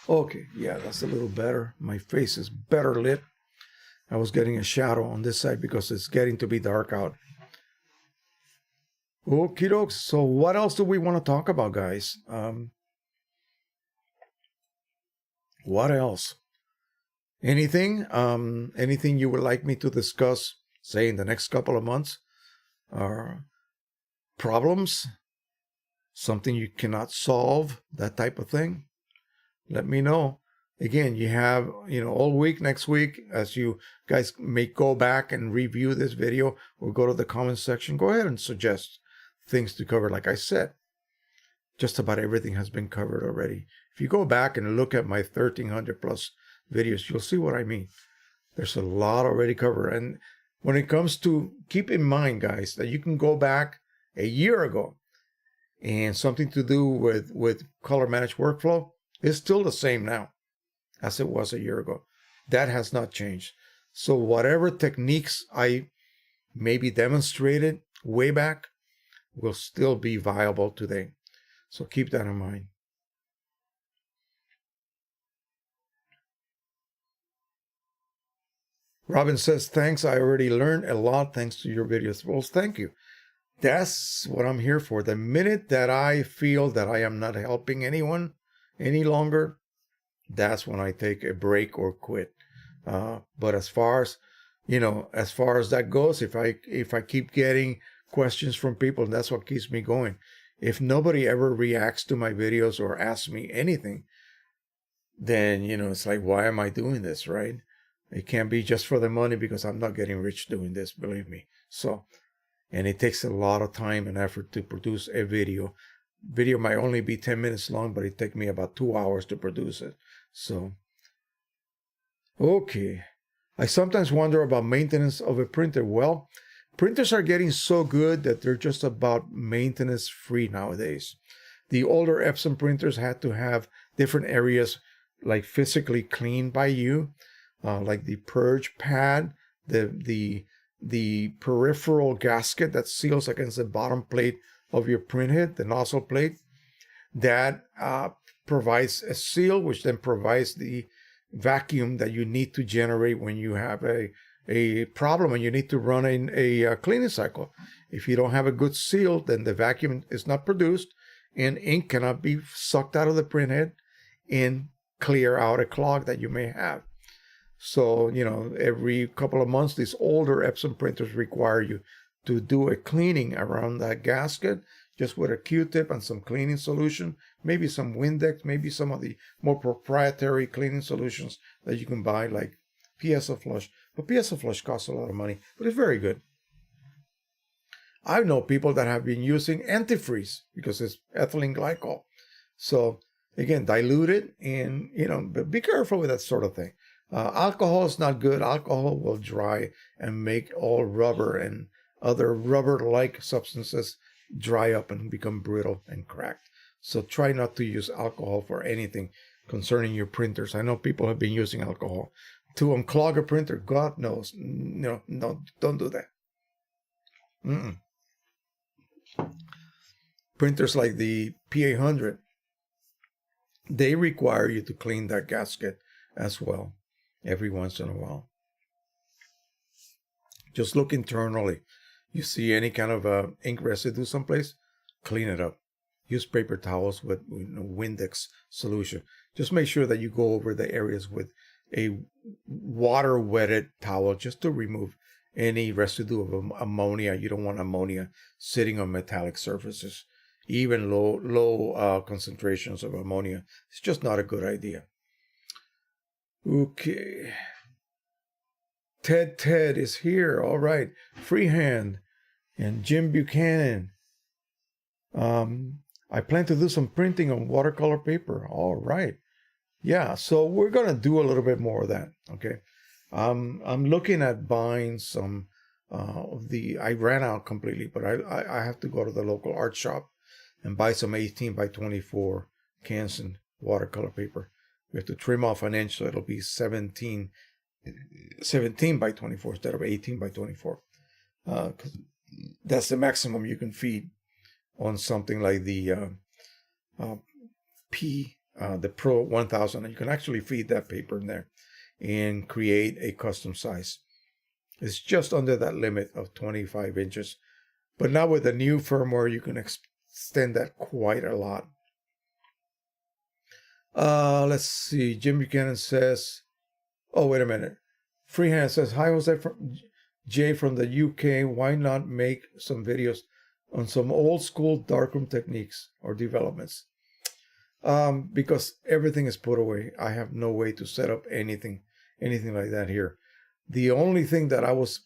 Okay, yeah, that's a little better. My face is better lit. I was getting a shadow on this side because it's getting to be dark out. Okie dokes. So what else do we want to talk about, guys? What else? Anything? Anything you would like me to discuss, say, in the next couple of months? Problems? Something you cannot solve? That type of thing? Let me know. Again, you have, all week next week, as you guys may go back and review this video or go to the comment section, go ahead and suggest things to cover. Like I said, just about everything has been covered already. If you go back and look at my 1,300 plus videos, you'll see what I mean. There's a lot already covered. And when it comes to, keep in mind, guys, that you can go back a year ago and something to do with color managed workflow is still the same now as it was a year ago. That has not changed. So whatever techniques I maybe demonstrated way back will still be viable today. So keep that in mind. Robin says, thanks, I already learned a lot thanks to your videos. Well, thank you. That's what I'm here for. The minute that I feel that I am not helping anyone any longer, that's when I take a break or quit. But as far as that goes, if I keep getting questions from people, that's what keeps me going. If nobody ever reacts to my videos or asks me anything, then, it's like, why am I doing this, right? It can't be just for the money, because I'm not getting rich doing this, believe me. So, and it takes a lot of time and effort to produce a video. Video might only be 10 minutes long, but it takes me about 2 hours to produce it. So, okay. I sometimes wonder about maintenance of a printer. Well, printers are getting so good that they're just about maintenance free nowadays. The older Epson printers had to have different areas like physically cleaned by you, like the purge pad, the peripheral gasket that seals against the bottom plate of your printhead, the nozzle plate, that provides a seal, which then provides the vacuum that you need to generate when you have a problem and you need to run a cleaning cycle. If you don't have a good seal, then the vacuum is not produced and ink cannot be sucked out of the printhead and clear out a clog that you may have. So, every couple of months, these older Epson printers require you to do a cleaning around that gasket, just with a Q-tip and some cleaning solution, maybe some Windex, maybe some of the more proprietary cleaning solutions that you can buy, like PSO Flush. But PSO Flush costs a lot of money, but it's very good. I know people that have been using antifreeze because it's ethylene glycol. So, again, dilute it and, but be careful with that sort of thing. Alcohol is not good. Alcohol will dry and make all rubber and other rubber-like substances dry up and become brittle and cracked. So try not to use alcohol for anything concerning your printers. I know people have been using alcohol to unclog a printer. God knows. No, don't do that. Printers like the P800, they require you to clean that gasket as well every once in a while. Just look internally. You see any kind of ink residue someplace, clean it up. Use paper towels with Windex solution. Just make sure that you go over the areas with a water-wetted towel just to remove any residue of ammonia. You don't want ammonia sitting on metallic surfaces. Even low concentrations of ammonia. It's just not a good idea. Okay. Ted is here. All right. Freehand and Jim Buchanan. I plan to do some printing on watercolor paper. All right. Yeah, so we're going to do a little bit more of that. Okay. I'm looking at buying some of I ran out completely, but I have to go to the local art shop and buy some 18 by 24 Canson watercolor paper. We have to trim off an inch, so it'll be 17 by 24 instead of 18 by 24. Because that's the maximum you can feed on something like the the Pro-1000. And you can actually feed that paper in there and create a custom size. It's just under that limit of 25 inches. But now with the new firmware, you can extend that quite a lot. Let's see. Jim Buchanan says, oh, wait a minute. Freehand says, hi, Jose Jay from the UK. Why not make some videos on some old school darkroom techniques or developments? because everything is put away. I have no way to set up anything like that here. The only thing that I was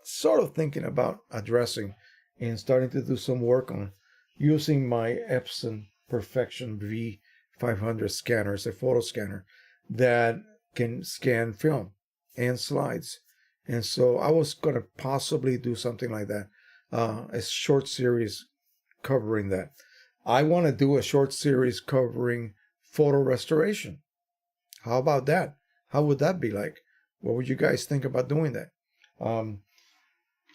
sort of thinking about addressing and starting to do some work on, using my EPSON Perfection V500 scanner. It's a photo scanner that can scan film and slides. And so I was going to possibly do something like that, a short series covering that. I want to do a short series covering photo restoration. How about that? How would that be like? What would you guys think about doing that?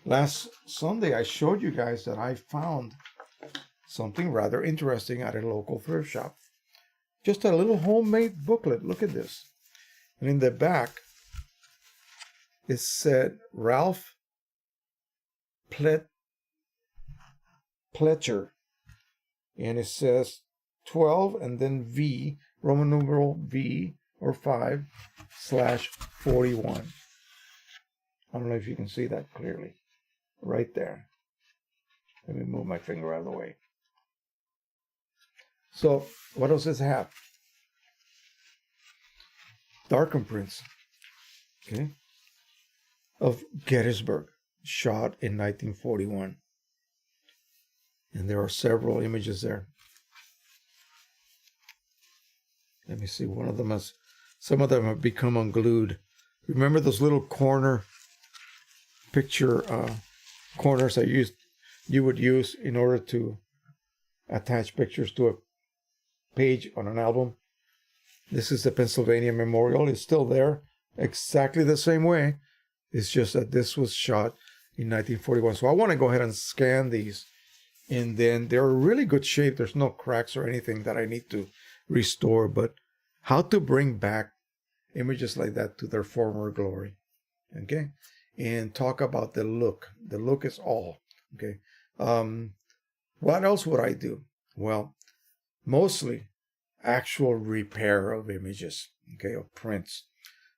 Last Sunday, I showed you guys that I found something rather interesting at a local thrift shop. Just a little homemade booklet. Look at this. And in the back, it said Ralph Pletcher. And it says 12 and then V, Roman numeral V or 5/41. I don't know if you can see that clearly. Right there. Let me move my finger out of the way. So, what does this have? Darken prints. Okay. Of Gettysburg, shot in 1941. And there are several images there. Let me see. One of them has, some of them have become unglued. Remember those little corner picture corners that you would use in order to attach pictures to a page on an album? This is the Pennsylvania Memorial. It's still there, exactly the same way. It's just that this was shot in 1941. So I want to go ahead and scan these. And then they're in really good shape. There's no cracks or anything that I need to restore. But how to bring back images like that to their former glory. Okay? And talk about the look. The look is all. Okay? What else would I do? Well, mostly actual repair of images. Okay? Of prints.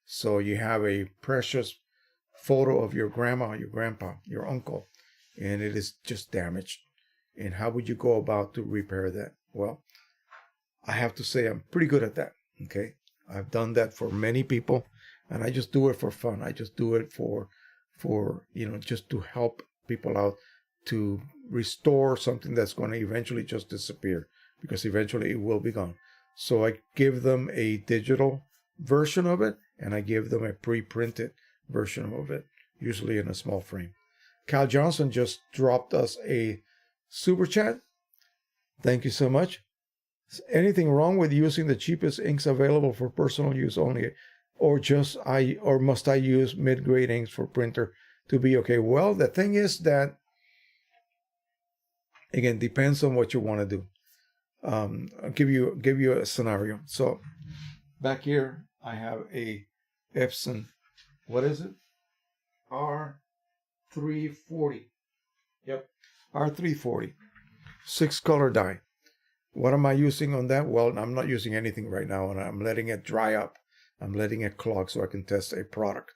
So you have a precious photo of your grandma, your grandpa, your uncle, and it is just damaged. And how would you go about to repair that? Well, I have to say I'm pretty good at that. Okay, I've done that for many people, and I just do it for fun. I just do it for just to help people out to restore something that's going to eventually just disappear, because eventually it will be gone. So I give them a digital version of it, and I give them a pre-printed version of it, usually in a small frame. Cal Johnson just dropped us a super chat. Thank you so much. Is anything wrong with using the cheapest inks available for personal use only, or must I use mid-grade inks for printer to be okay? Well, the thing is that, again, depends on what you want to do. I'll give you a scenario. So back here I have a Epson, what is it? R340. Yep, R340, 6-color die. What am I using on that? Well, I'm not using anything right now, and I'm letting it dry up. I'm letting it clog so I can test a product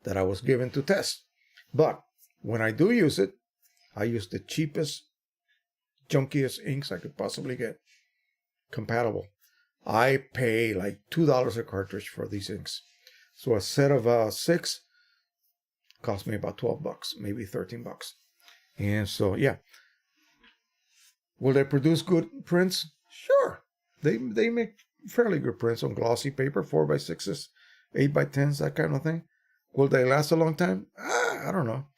that I was given to test. But when I do use it, I use the cheapest, junkiest inks I could possibly get, compatible. I pay like $2 a cartridge for these inks. So a set of 6 cost me about $12, maybe $13. And so, yeah. Will they produce good prints? Sure. They make fairly good prints on glossy paper, 4x6s, 8x10s, that kind of thing. Will they last a long time? I don't know.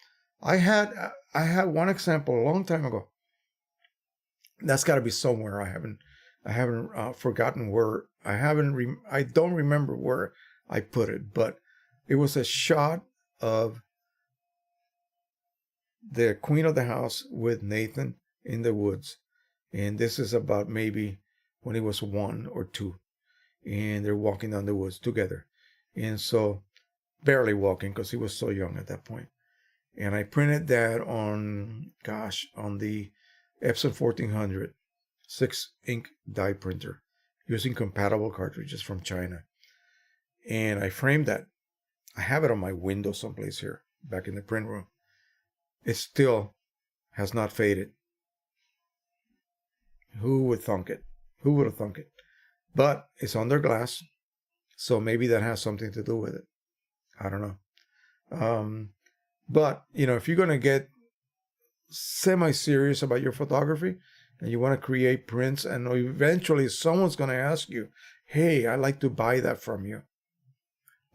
I had one example a long time ago. That's got to be somewhere. I haven't forgotten where. I don't remember where I put it, but it was a shot of the Queen of the House with Nathan in the woods. And this is about maybe when he was 1 or 2. And they're walking down the woods together. And so, barely walking because he was so young at that point. And I printed that on the EPSON 1400 6-ink die printer using compatible cartridges from China. And I framed that. I have it on my window someplace here, back in the print room. It still has not faded. Who would thunk it? Who would have thunk it? But it's under glass, so maybe that has something to do with it. I don't know. But, you know, if you're going to get semi-serious about your photography and you want to create prints, and eventually someone's going to ask you, hey, I'd like to buy that from you,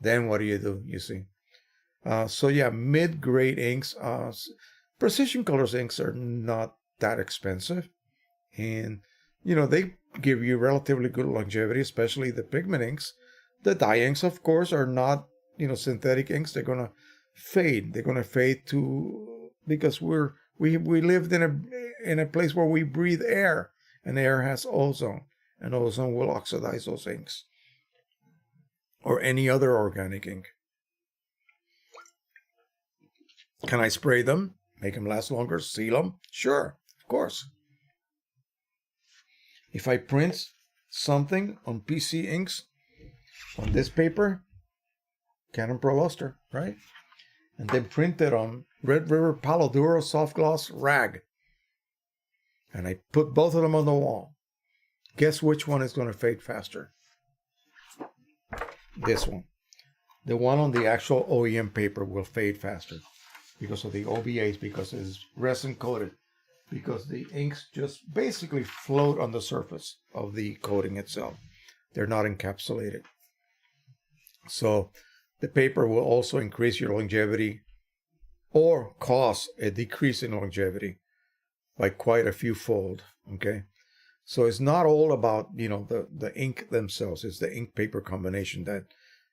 then what do? You see? So yeah, mid-grade inks, Precisioncolors inks are not that expensive. And, you know, they give you relatively good longevity, especially the pigment inks. The dye inks, of course, are not, you know, synthetic inks. They're going to fade. They're going to fade because we lived in a place where we breathe air, and air has ozone, and ozone will oxidize those inks or any other organic ink. Can I spray them, make them last longer, seal them? Sure, of course. If I print something on PC inks on this paper, Canon Pro Luster, right? And then print it on Red River Palo Duro soft gloss rag, and I put both of them on the wall, guess which one is going to fade faster? This one. The one on the actual OEM paper will fade faster because of the OBAs, because it's resin coated, because the inks just basically float on the surface of the coating itself. They're not encapsulated. So the paper will also increase your longevity or cause a decrease in longevity by quite a few fold, okay? So it's not all about, you know, the ink themselves. It's the ink-paper combination that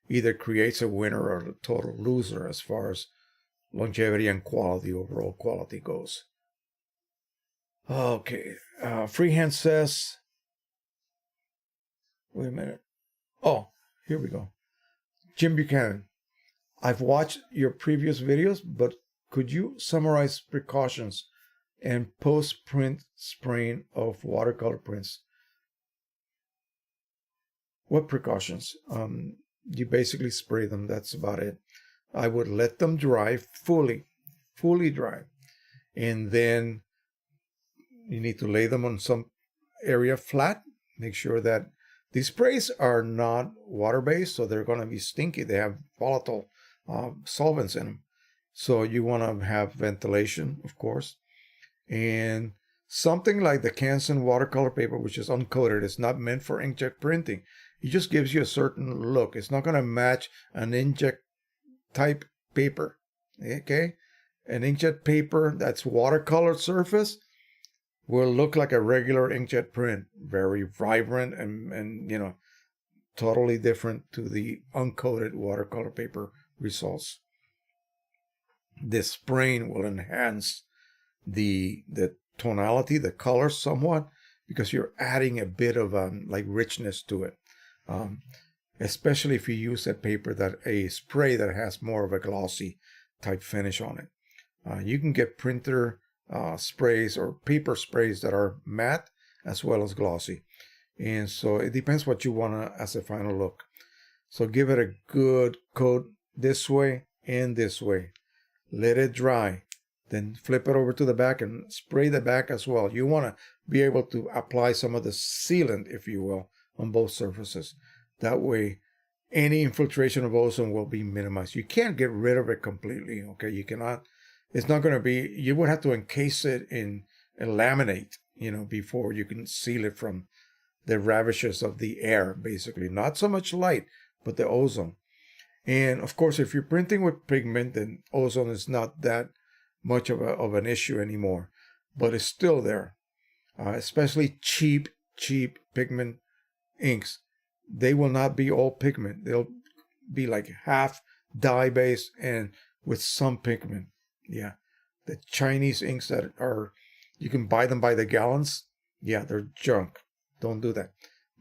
either creates a winner or a total loser as far as longevity and quality, overall quality goes. Okay, Freehand says, wait a minute. Oh, here we go. Jim Buchanan, I've watched your previous videos, but could you summarize precautions and post-print spraying of watercolor prints? What precautions? You basically spray them. That's about it. I would let them dry fully dry. And then you need to lay them on some area flat. Make sure that these sprays are not water-based, so they're going to be stinky. They have volatile solvents in them. So you want to have ventilation, of course. And something like the Canson watercolor paper, which is uncoated, is not meant for inkjet printing. It just gives you a certain look. It's not going to match an inkjet type paper. Okay? An inkjet paper that's watercolor surface will look like a regular inkjet print. Very vibrant and you know, totally different to the uncoated watercolor paper results. This spraying will enhance the tonality, the color somewhat, because you're adding a bit of like richness to it. Especially if you use a spray that has more of a glossy type finish on it. You can get printer sprays or paper sprays that are matte as well as glossy. And so it depends what you want as a final look. So give it a good coat this way and this way. Let it dry. Then flip it over to the back and spray the back as well. You want to be able to apply some of the sealant, if you will, on both surfaces. That way, any infiltration of ozone will be minimized. You can't get rid of it completely, okay? You cannot. It's not going to be, you would have to encase it in a laminate, you know, before you can seal it from the ravages of the air, basically. Not so much light, but the ozone. And of course, if you're printing with pigment, then ozone is not that much of an issue anymore, but it's still there. Especially cheap pigment inks. They will not be all pigment. They'll be like half dye based and with some pigment. Yeah, the Chinese inks that are, you can buy them by the gallons. Yeah, they're junk. Don't do that.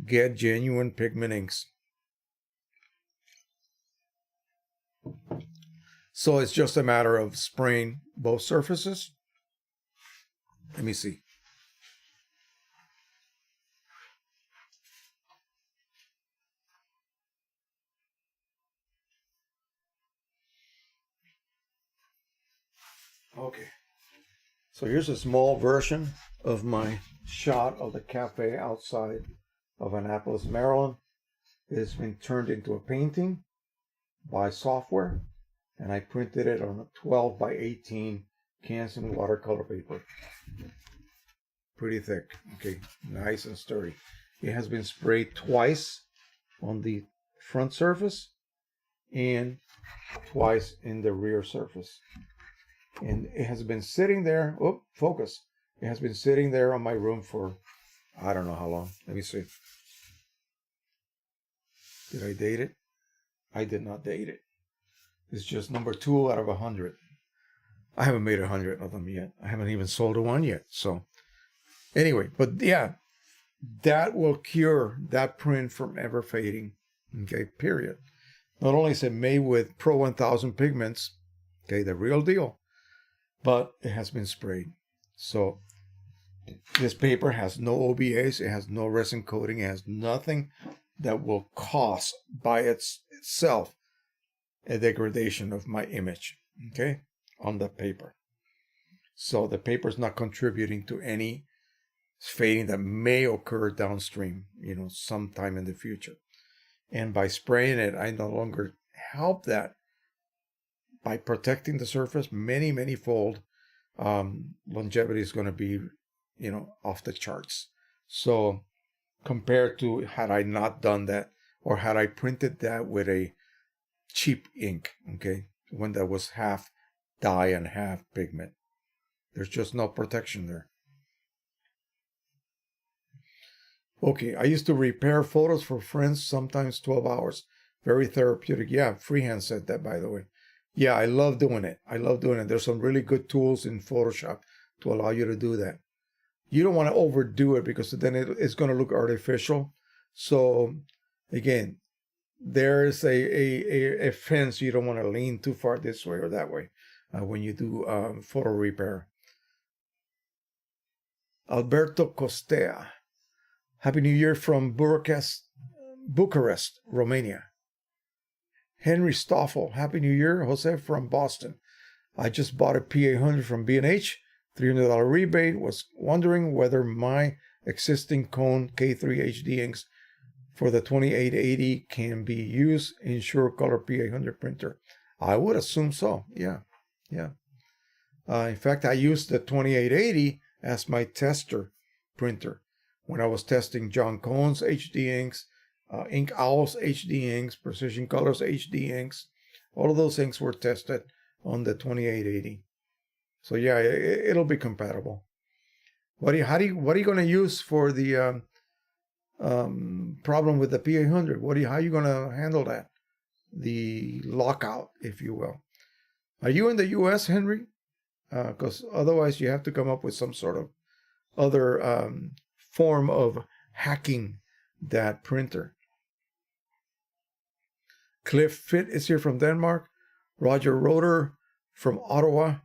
Get genuine pigment inks. So it's just a matter of spraying both surfaces. Let me see. Okay. So here's a small version of my shot of the cafe outside of Annapolis, Maryland. It's been turned into a painting by software, and I printed it on a 12 by 18 Canson watercolor paper. Pretty thick, okay, nice and sturdy. It has been sprayed twice on the front surface and twice in the rear surface. And it has been sitting there, oh, focus. It has been sitting there on my room for, I don't know how long. Let me see. Did I date it? I did not date it. It's just number 2 out of 100. I haven't made 100 of them yet. I haven't even sold one yet. So anyway, but yeah, that will cure that print from ever fading. Okay, period. Not only is it made with Pro-1000 pigments, okay, the real deal, but it has been sprayed. So this paper has no OBAs, it has no resin coating, it has nothing that will cause by itself a degradation of my image, okay, on the paper. So the paper is not contributing to any fading that may occur downstream, sometime in the future. And by spraying it, I no longer help that by protecting the surface many fold. Longevity is going to be, off the charts. So compared to had I not done that, or had I printed that with a cheap ink, okay, one that was half dye and half pigment, there's just no protection there. Okay, I used to repair photos for friends, sometimes 12 hours. Very therapeutic. Yeah, Freehand said that, by the way. Yeah, I love doing it. There's some really good tools in Photoshop to allow you to do that. You don't want to overdo it because then it's going to look artificial. So, again, there's a fence. You don't want to lean too far this way or that way when you do photo repair. Alberto Costea. Happy New Year from Bucharest, Romania. Henry Stoffel. Happy New Year. Jose from Boston. I just bought a P800 from B&H. $300 rebate. Was wondering whether my existing Cone K3 HD inks for the 2880 can be used in SureColor P800 printer. I would assume so. Yeah. In fact, I used the 2880 as my tester printer when I was testing John Cohn's HD inks, Ink Owl's HD inks, Precisioncolors HD inks. All of those inks were tested on the 2880. So yeah, it'll be compatible. What are you going to use for the problem with the P800? How are you going to handle that? The lockout, if you will. Are you in the U.S., Henry? Because otherwise you have to come up with some sort of other form of hacking that printer. Cliff Fit is here from Denmark. Roger Roeder from Ottawa.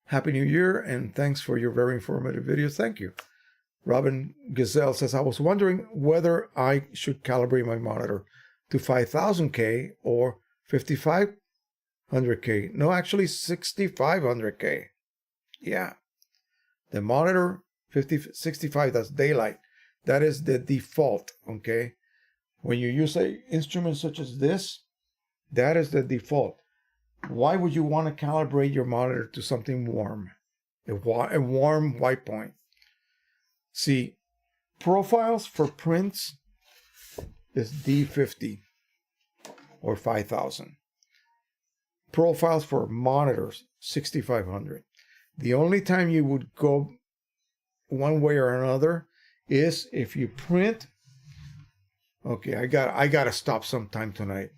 Happy New Year and thanks for your very informative videos. Thank you. Robin Gazelle says, I was wondering whether I should calibrate my monitor to 5000K or 5500K. No, actually 6500K. Yeah. The monitor 65, that's daylight. That is the default, okay? When you use an instrument such as this, that is the default. Why would you want to calibrate your monitor to something warm? A warm white point. See, profiles for prints is D50 or 5000. Profiles for monitors, 6500. The only time you would go one way or another is if you print. Okay, I got to stop sometime tonight.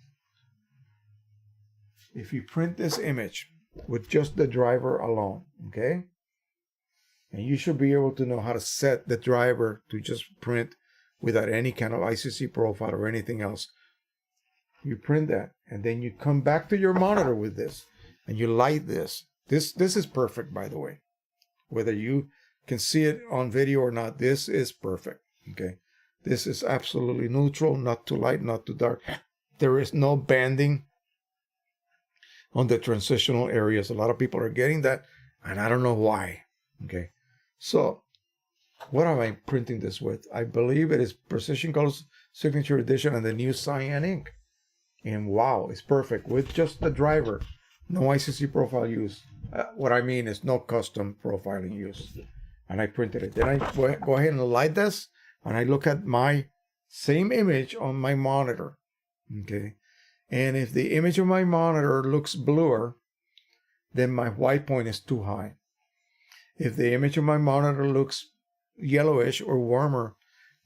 If you print this image with just the driver alone, okay? And you should be able to know how to set the driver to just print without any kind of ICC profile or anything else. You print that, and then you come back to your monitor with this, and you light this. This is perfect, by the way. Whether you can see it on video or not, this is perfect, okay? This is absolutely neutral, not too light, not too dark. There is no banding on the transitional areas. A lot of people are getting that, and I don't know why, okay? So What am I printing this with? I believe it is Precisioncolors Signature Edition and the new cyan ink. And wow, it's perfect with just the driver. No ICC profile use. What I mean is no custom profiling use. And I printed it. Then I go ahead and light this, and I look at my same image on my monitor. Okay. And if the image of my monitor looks bluer, then my white point is too high. If the image of my monitor looks yellowish or warmer,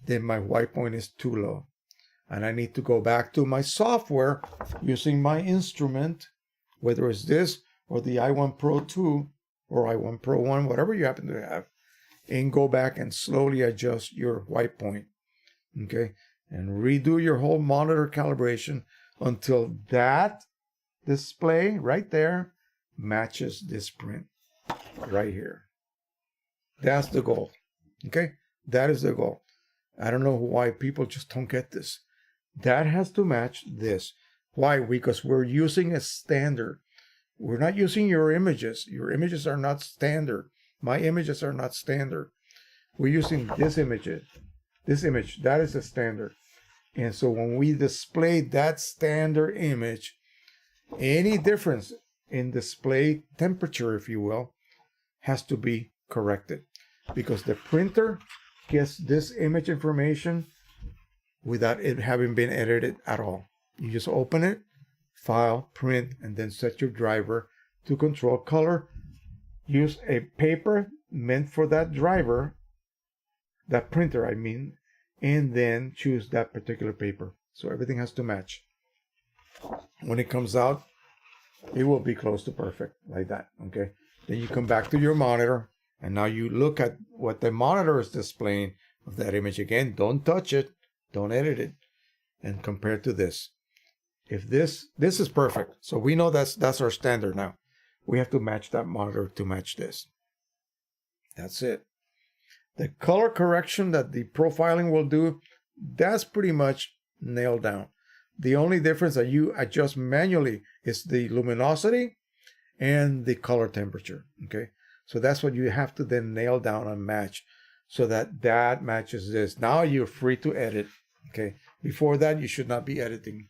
then my white point is too low. And I need to go back to my software using my instrument, whether it's this or the i1 Pro 2 or i1 Pro 1, whatever you happen to have, and go back and slowly adjust your white point. Okay? And redo your whole monitor calibration until that display right there matches this print right here. That's the goal. Okay? That is the goal. I don't know why people just don't get this. That has to match this. Why? Because we're using a standard. We're not using your images. Your images are not standard. My images are not standard. We're using this image. This image, that is the standard. And so when we display that standard image, any difference in display temperature, if you will, has to be corrected. Because the printer gets this image information without it having been edited at all. You just open it, file, print, and then set your driver to control color. Use a paper meant for that driver, that printer I mean, and then choose that particular paper. So everything has to match. When it comes out, it will be close to perfect, like that, okay? Then you come back to your monitor, and now you look at what the monitor is displaying of that image again. Don't touch it, don't edit it, and compare to this. If this is perfect, so we know that's our standard now. We have to match that monitor to match this. That's it. The color correction that the profiling will do, that's pretty much nailed down. The only difference that you adjust manually is the luminosity and the color temperature, okay? So that's what you have to then nail down and match so that that matches this. Now you're free to edit, okay? Before that, you should not be editing.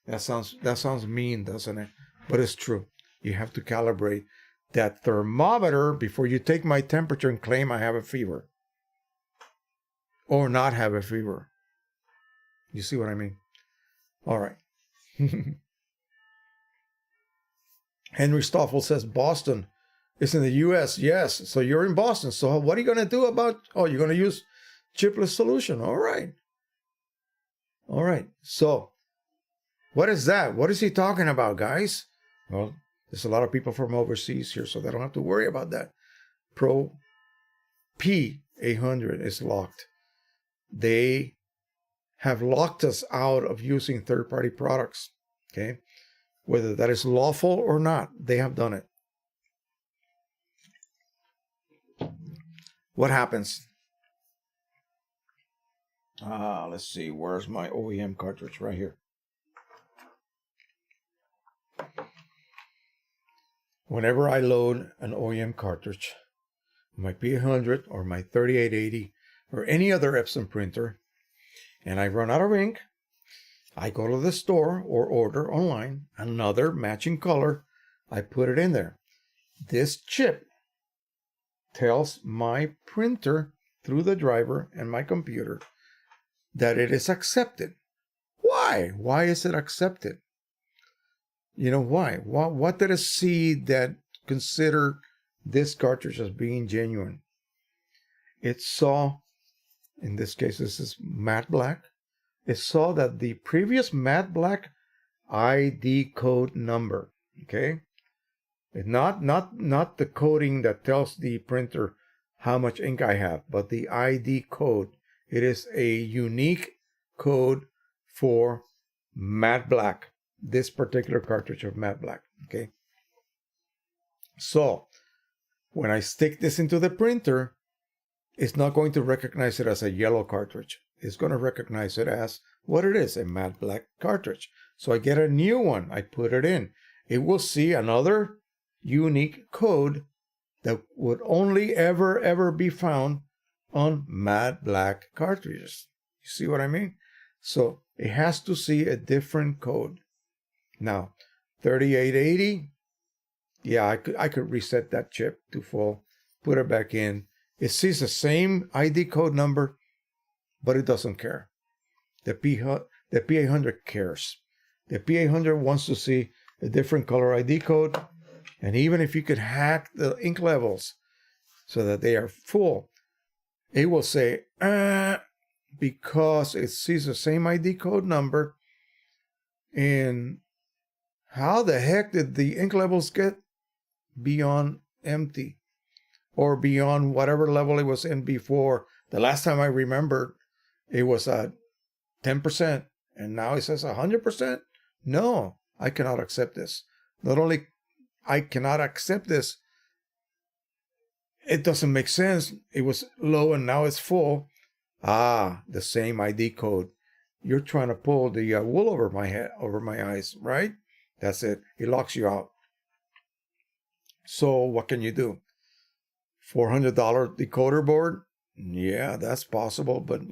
That sounds mean, doesn't it? But it's true. You have to calibrate that thermometer before you take my temperature and claim I have a fever. Or not have a fever. You see what I mean? All right. Henry Stoffel says Boston is in the U.S. Yes, so you're in Boston. So what are you going to do about... Oh, you're going to use chipless solution. All right. All right. So what is that? What is he talking about, guys? Well, there's a lot of people from overseas here, so they don't have to worry about that. Pro P800 is locked. They have locked us out of using third-party products, okay? Whether that is lawful or not, they have done it. What happens? Let's see, where's my OEM cartridge? Right here. Whenever I load an OEM cartridge, my P800 or my 3880 or any other EPSON printer, and I run out of ink, I go to the store or order online another matching color. I put it in there. This chip tells my printer through the driver and my computer that it is accepted. Why? Why is it accepted? You know why? What did it see that consider this cartridge as being genuine? It saw, in this case, this is matte black. It saw that the previous matte black ID code number, okay? Not the coding that tells the printer how much ink I have, but the ID code. It is a unique code for matte black, this particular cartridge of matte black, okay? So when I stick this into the printer, it's not going to recognize it as a yellow cartridge. It's going to recognize it as what it is, a matte black cartridge. So I get a new one. I put it in. It will see another unique code that would only ever be found on matte black cartridges. You see what I mean? So it has to see a different code. Now, 3880, yeah, I could reset that chip to full, put it back in. It sees the same ID code number, but it doesn't care. The P800 cares. The P800 wants to see a different color ID code, and even if you could hack the ink levels so that they are full, it will say, because it sees the same ID code number. And how the heck did the ink levels get beyond empty or beyond whatever level it was in before? The last time I remembered, it was at 10%, and now it says 100%. No, I cannot accept this. Not only I cannot accept this, it doesn't make sense. It was low and now it's full. Ah, the same ID code. You're trying to pull the wool over my head, over my eyes, right? That's it. It locks you out. So what can you do? $400 decoder board? Yeah, that's possible. But,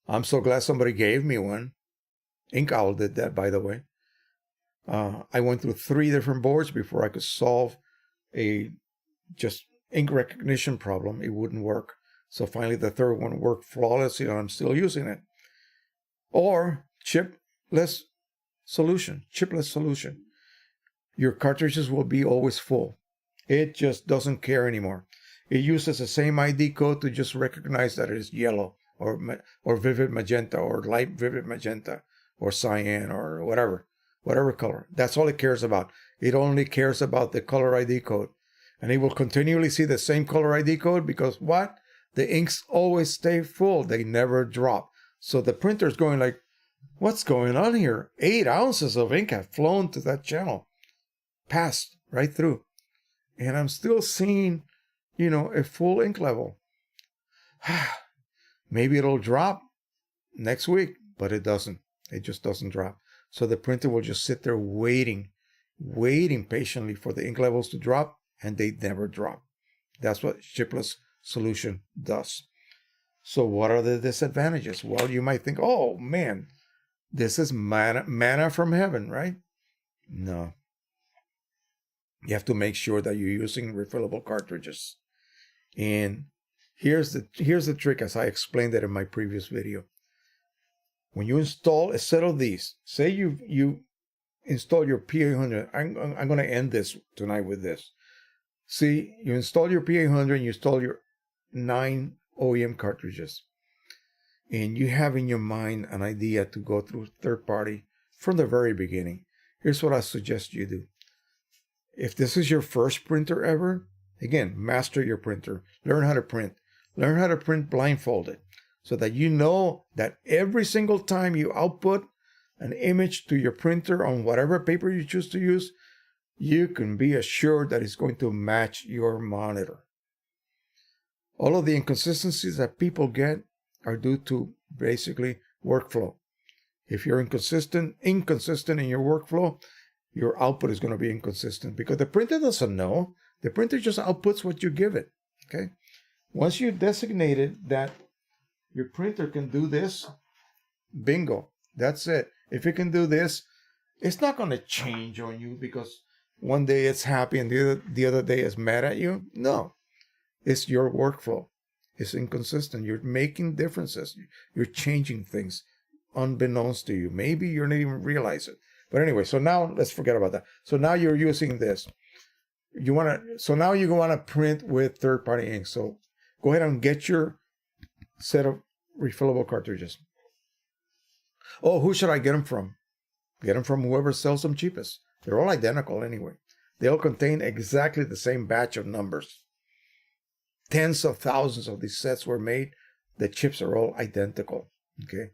I'm so glad somebody gave me one. Ink Owl did that, by the way. I went through 3 different boards before I could solve a just ink recognition problem. It wouldn't work. So finally, the third one worked flawlessly, and I'm still using it. Or chipless solution. Your cartridges will be always full. It just doesn't care anymore. It uses the same ID code to just recognize that it is yellow or vivid magenta or light vivid magenta or cyan or whatever color. That's all it cares about. It only cares about the color ID code. And it will continually see the same color ID code because what? The inks always stay full. They never drop. So the printer's going like, what's going on here? 8 ounces of ink have flown to that channel. Passed right through. And I'm still seeing, a full ink level. Maybe it'll drop next week, but it doesn't. It just doesn't drop. So the printer will just sit there waiting patiently for the ink levels to drop, and they never drop. That's what chipless solution does. So what are the disadvantages? Well, you might think, oh man, this is manna from heaven, right? No. You have to make sure that you're using refillable cartridges. And here's the trick, as I explained it in my previous video. When you install a set of these, say you install your P800. I'm going to end this tonight with this. See, you install your P800 and you install your 9 OEM cartridges. And you have in your mind an idea to go through third party from the very beginning. Here's what I suggest you do. If this is your first printer ever, again, master your printer. Learn how to print. Learn how to print blindfolded so that you know that every single time you output an image to your printer on whatever paper you choose to use, you can be assured that it's going to match your monitor. All of the inconsistencies that people get are due to basically workflow. If you're inconsistent in your workflow, your output is going to be inconsistent because the printer doesn't know. The printer just outputs what you give it. Okay. Once you designated that your printer can do this, bingo, that's it. If it can do this, it's not going to change on you because one day it's happy and the other day it's mad at you. No, it's your workflow. It's inconsistent. You're making differences. You're changing things unbeknownst to you. Maybe you don't even realize it. But anyway, so now let's forget about that. So now you're using this. Now you want to print with third-party ink. So go ahead and get your set of refillable cartridges. Oh, who should I get them from? Get them from whoever sells them cheapest. They're all identical anyway. They all contain exactly the same batch of numbers. Tens of thousands of these sets were made. The chips are all identical. Okay,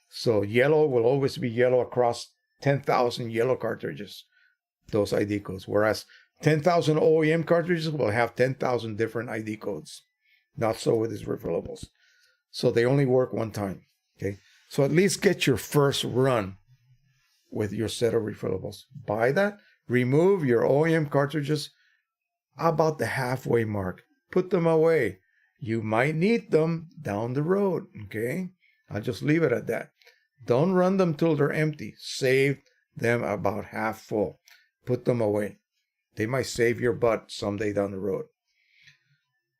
so yellow will always be yellow across 10,000 yellow cartridges, those ID codes. Whereas 10,000 OEM cartridges will have 10,000 different ID codes. Not so with these refillables. So they only work one time. Okay, so at least get your first run with your set of refillables. Buy that. Remove your OEM cartridges about the halfway mark. Put them away. You might need them down the road, okay? I'll just leave it at that. Don't run them till they're empty. Save them about half full. Put them away. They might save your butt someday down the road.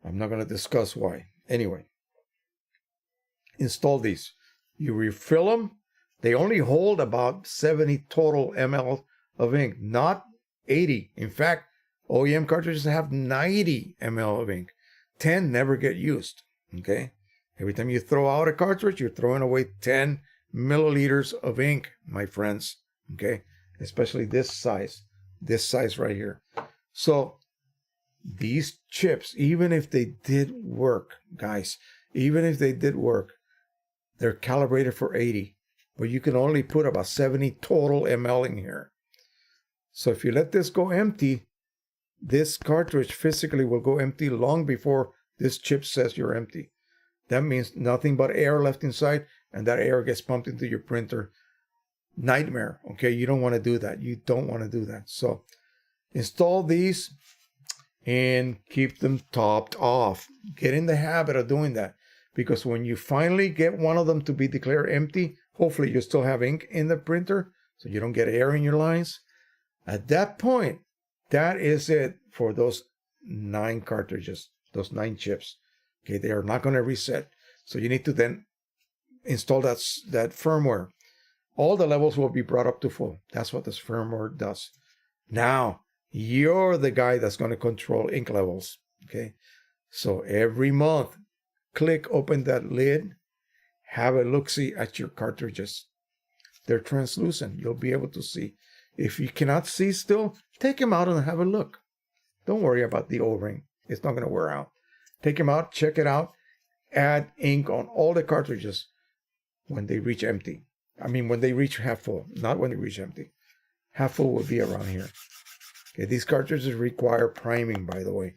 I'm not going to discuss why. Anyway, install these. You refill them. They only hold about 70 total ml of ink, not 80. In fact, OEM cartridges have 90 ml of ink. 10 never get used, okay? Every time you throw out a cartridge, you're throwing away 10 milliliters of ink, my friends, okay? Especially this size right here. So these chips, even if they did work, guys, even if they did work, they're calibrated for 80, but you can only put about 70 total ml in here. So if you let this go empty, this cartridge physically will go empty long before this chip says you're empty. That means nothing but air left inside, and that air gets pumped into your printer. Nightmare, okay? You don't want to do that. You don't want to do that. So install these and keep them topped off. Get in the habit of doing that, because when you finally get one of them to be declared empty, hopefully you still have ink in the printer so you don't get air in your lines. At that point, that is it for those 9 cartridges, those 9 chips. Okay, they are not going to reset. So you need to then install that firmware. All the levels will be brought up to full. That's what this firmware does. Now, you're the guy that's going to control ink levels. Okay, so every month, open that lid, have a look-see at your cartridges. They're translucent. You'll be able to see. If you cannot see still, take them out and have a look. Don't worry about the O-ring. It's not going to wear out. Take them out, check it out. Add ink on all the cartridges when they reach empty. I mean, when they reach half full, not when they reach empty. Half full will be around here. Okay, these cartridges require priming, by the way,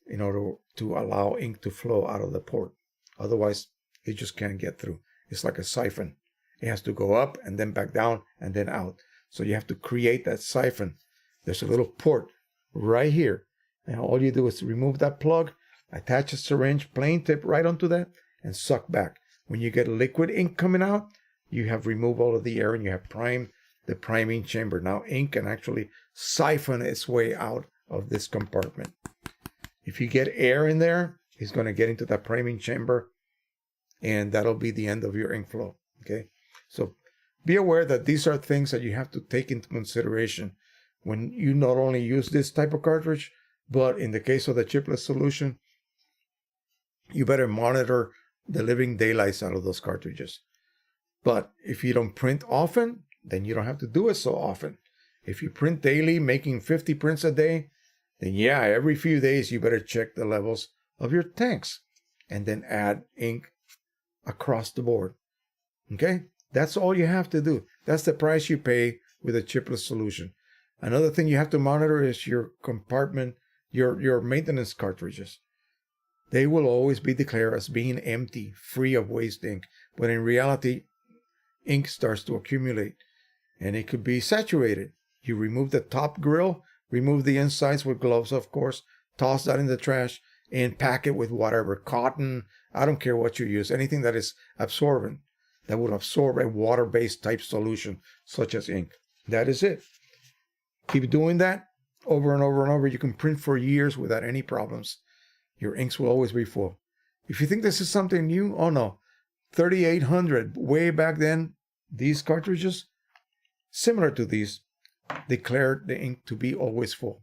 in order to allow ink to flow out of the port. Otherwise, it just can't get through. It's like a siphon. It has to go up and then back down and then out. So you have to create that siphon. There's a little port right here. And all you do is remove that plug, attach a syringe, plain tip right onto that, and suck back. When you get liquid ink coming out, you have removed all of the air and you have primed the priming chamber. Now ink can actually siphon its way out of this compartment. If you get air in there, it's going to get into that priming chamber, and that'll be the end of your ink flow. Okay, so be aware that these are things that you have to take into consideration when you not only use this type of cartridge, but in the case of the chipless solution, you better monitor the living daylights out of those cartridges. But if you don't print often, then you don't have to do it so often. If you print daily, making 50 prints a day, then yeah, every few days you better check the levels of your tanks and then add ink across the board. Okay? That's all you have to do. That's the price you pay with a chipless solution. Another thing you have to monitor is your compartment, your maintenance cartridges. They will always be declared as being empty, free of waste ink. But in reality, ink starts to accumulate and it could be saturated. You remove the top grill, remove the insides with gloves, of course, toss that in the trash and pack it with whatever, cotton, I don't care what you use, anything that is absorbent, that would absorb a water-based type solution, such as ink. That is it. Keep doing that over and over and over. You can print for years without any problems. Your inks will always be full. If you think this is something new, oh no. 3800, way back then, these cartridges, similar to these, declared the ink to be always full.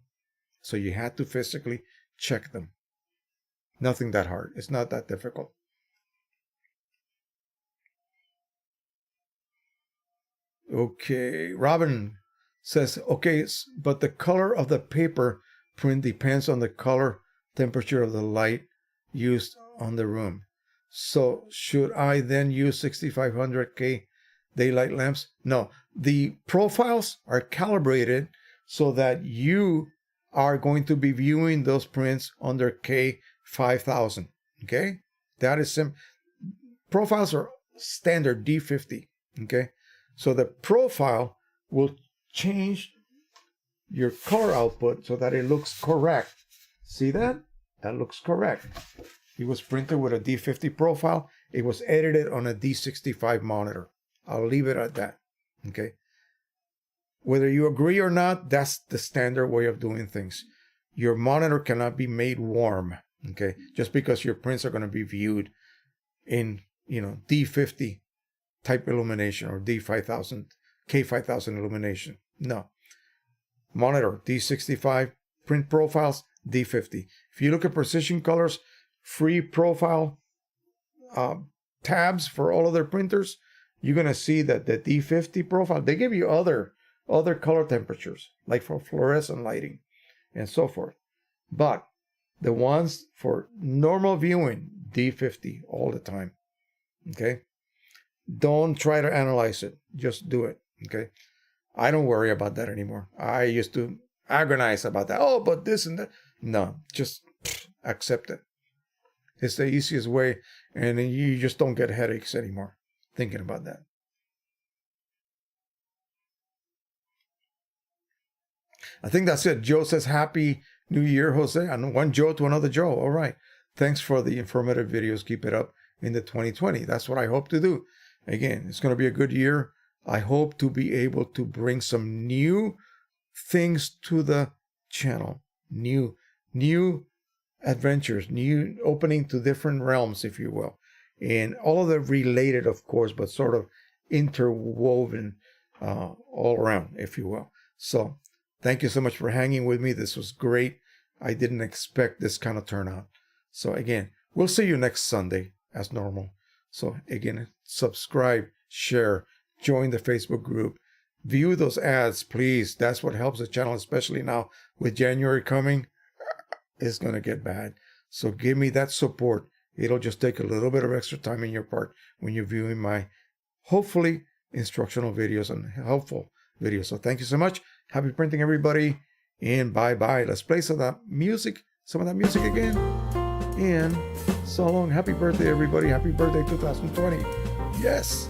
So you had to physically check them. Nothing that hard. It's not that difficult. Okay, Robin says, okay, but the color of the paper print depends on the color temperature of the light used on the room. So should I then use 6500K daylight lamps? No, the profiles are calibrated so that you are going to be viewing those prints under K5000. Okay, that is profiles are standard D50. Okay, so the profile will change your color output so that it looks correct See that? That looks correct. It was printed with a D50 profile. It was edited on a D65 monitor. I'll leave it at that. Okay. Whether you agree or not, that's the standard way of doing things. Your monitor cannot be made warm. Okay. Just because your prints are going to be viewed in, D50 type illumination or D5000, K5000 illumination. No. Monitor, D65, print profiles, D50. If you look at Precisioncolors, free profile tabs for all of their printers, you're going to see that the D50 profile, they give you other color temperatures, like for fluorescent lighting and so forth. But the ones for normal viewing, D50 all the time. Okay? Don't try to analyze it. Just do it. Okay? I don't worry about that anymore. I used to agonize about that. Oh, but this and that. No, just accept it. It's the easiest way, and you just don't get headaches anymore thinking about that. I think that's it. Joe says, Happy New Year, Jose. And one Joe to another Joe. All right. Thanks for the informative videos. Keep it up into 2020. That's what I hope to do. Again, it's going to be a good year. I hope to be able to bring some new things to the channel. New adventures, new opening to different realms, if you will. And all of them related, of course, but sort of interwoven all around, if you will. So thank you so much for hanging with me. This was great. I didn't expect this kind of turnout. So again, we'll see you next Sunday as normal. So again, subscribe, share, join the Facebook group, view those ads, please. That's what helps the channel, especially now with January coming. It's going to get bad. So give me that support. It'll just take a little bit of extra time in your part when you're viewing my, hopefully, instructional videos and helpful videos. So thank you so much. Happy printing, everybody. And bye-bye. Let's play some of that music again. And so long. Happy birthday, everybody. Happy birthday, 2020. Yes.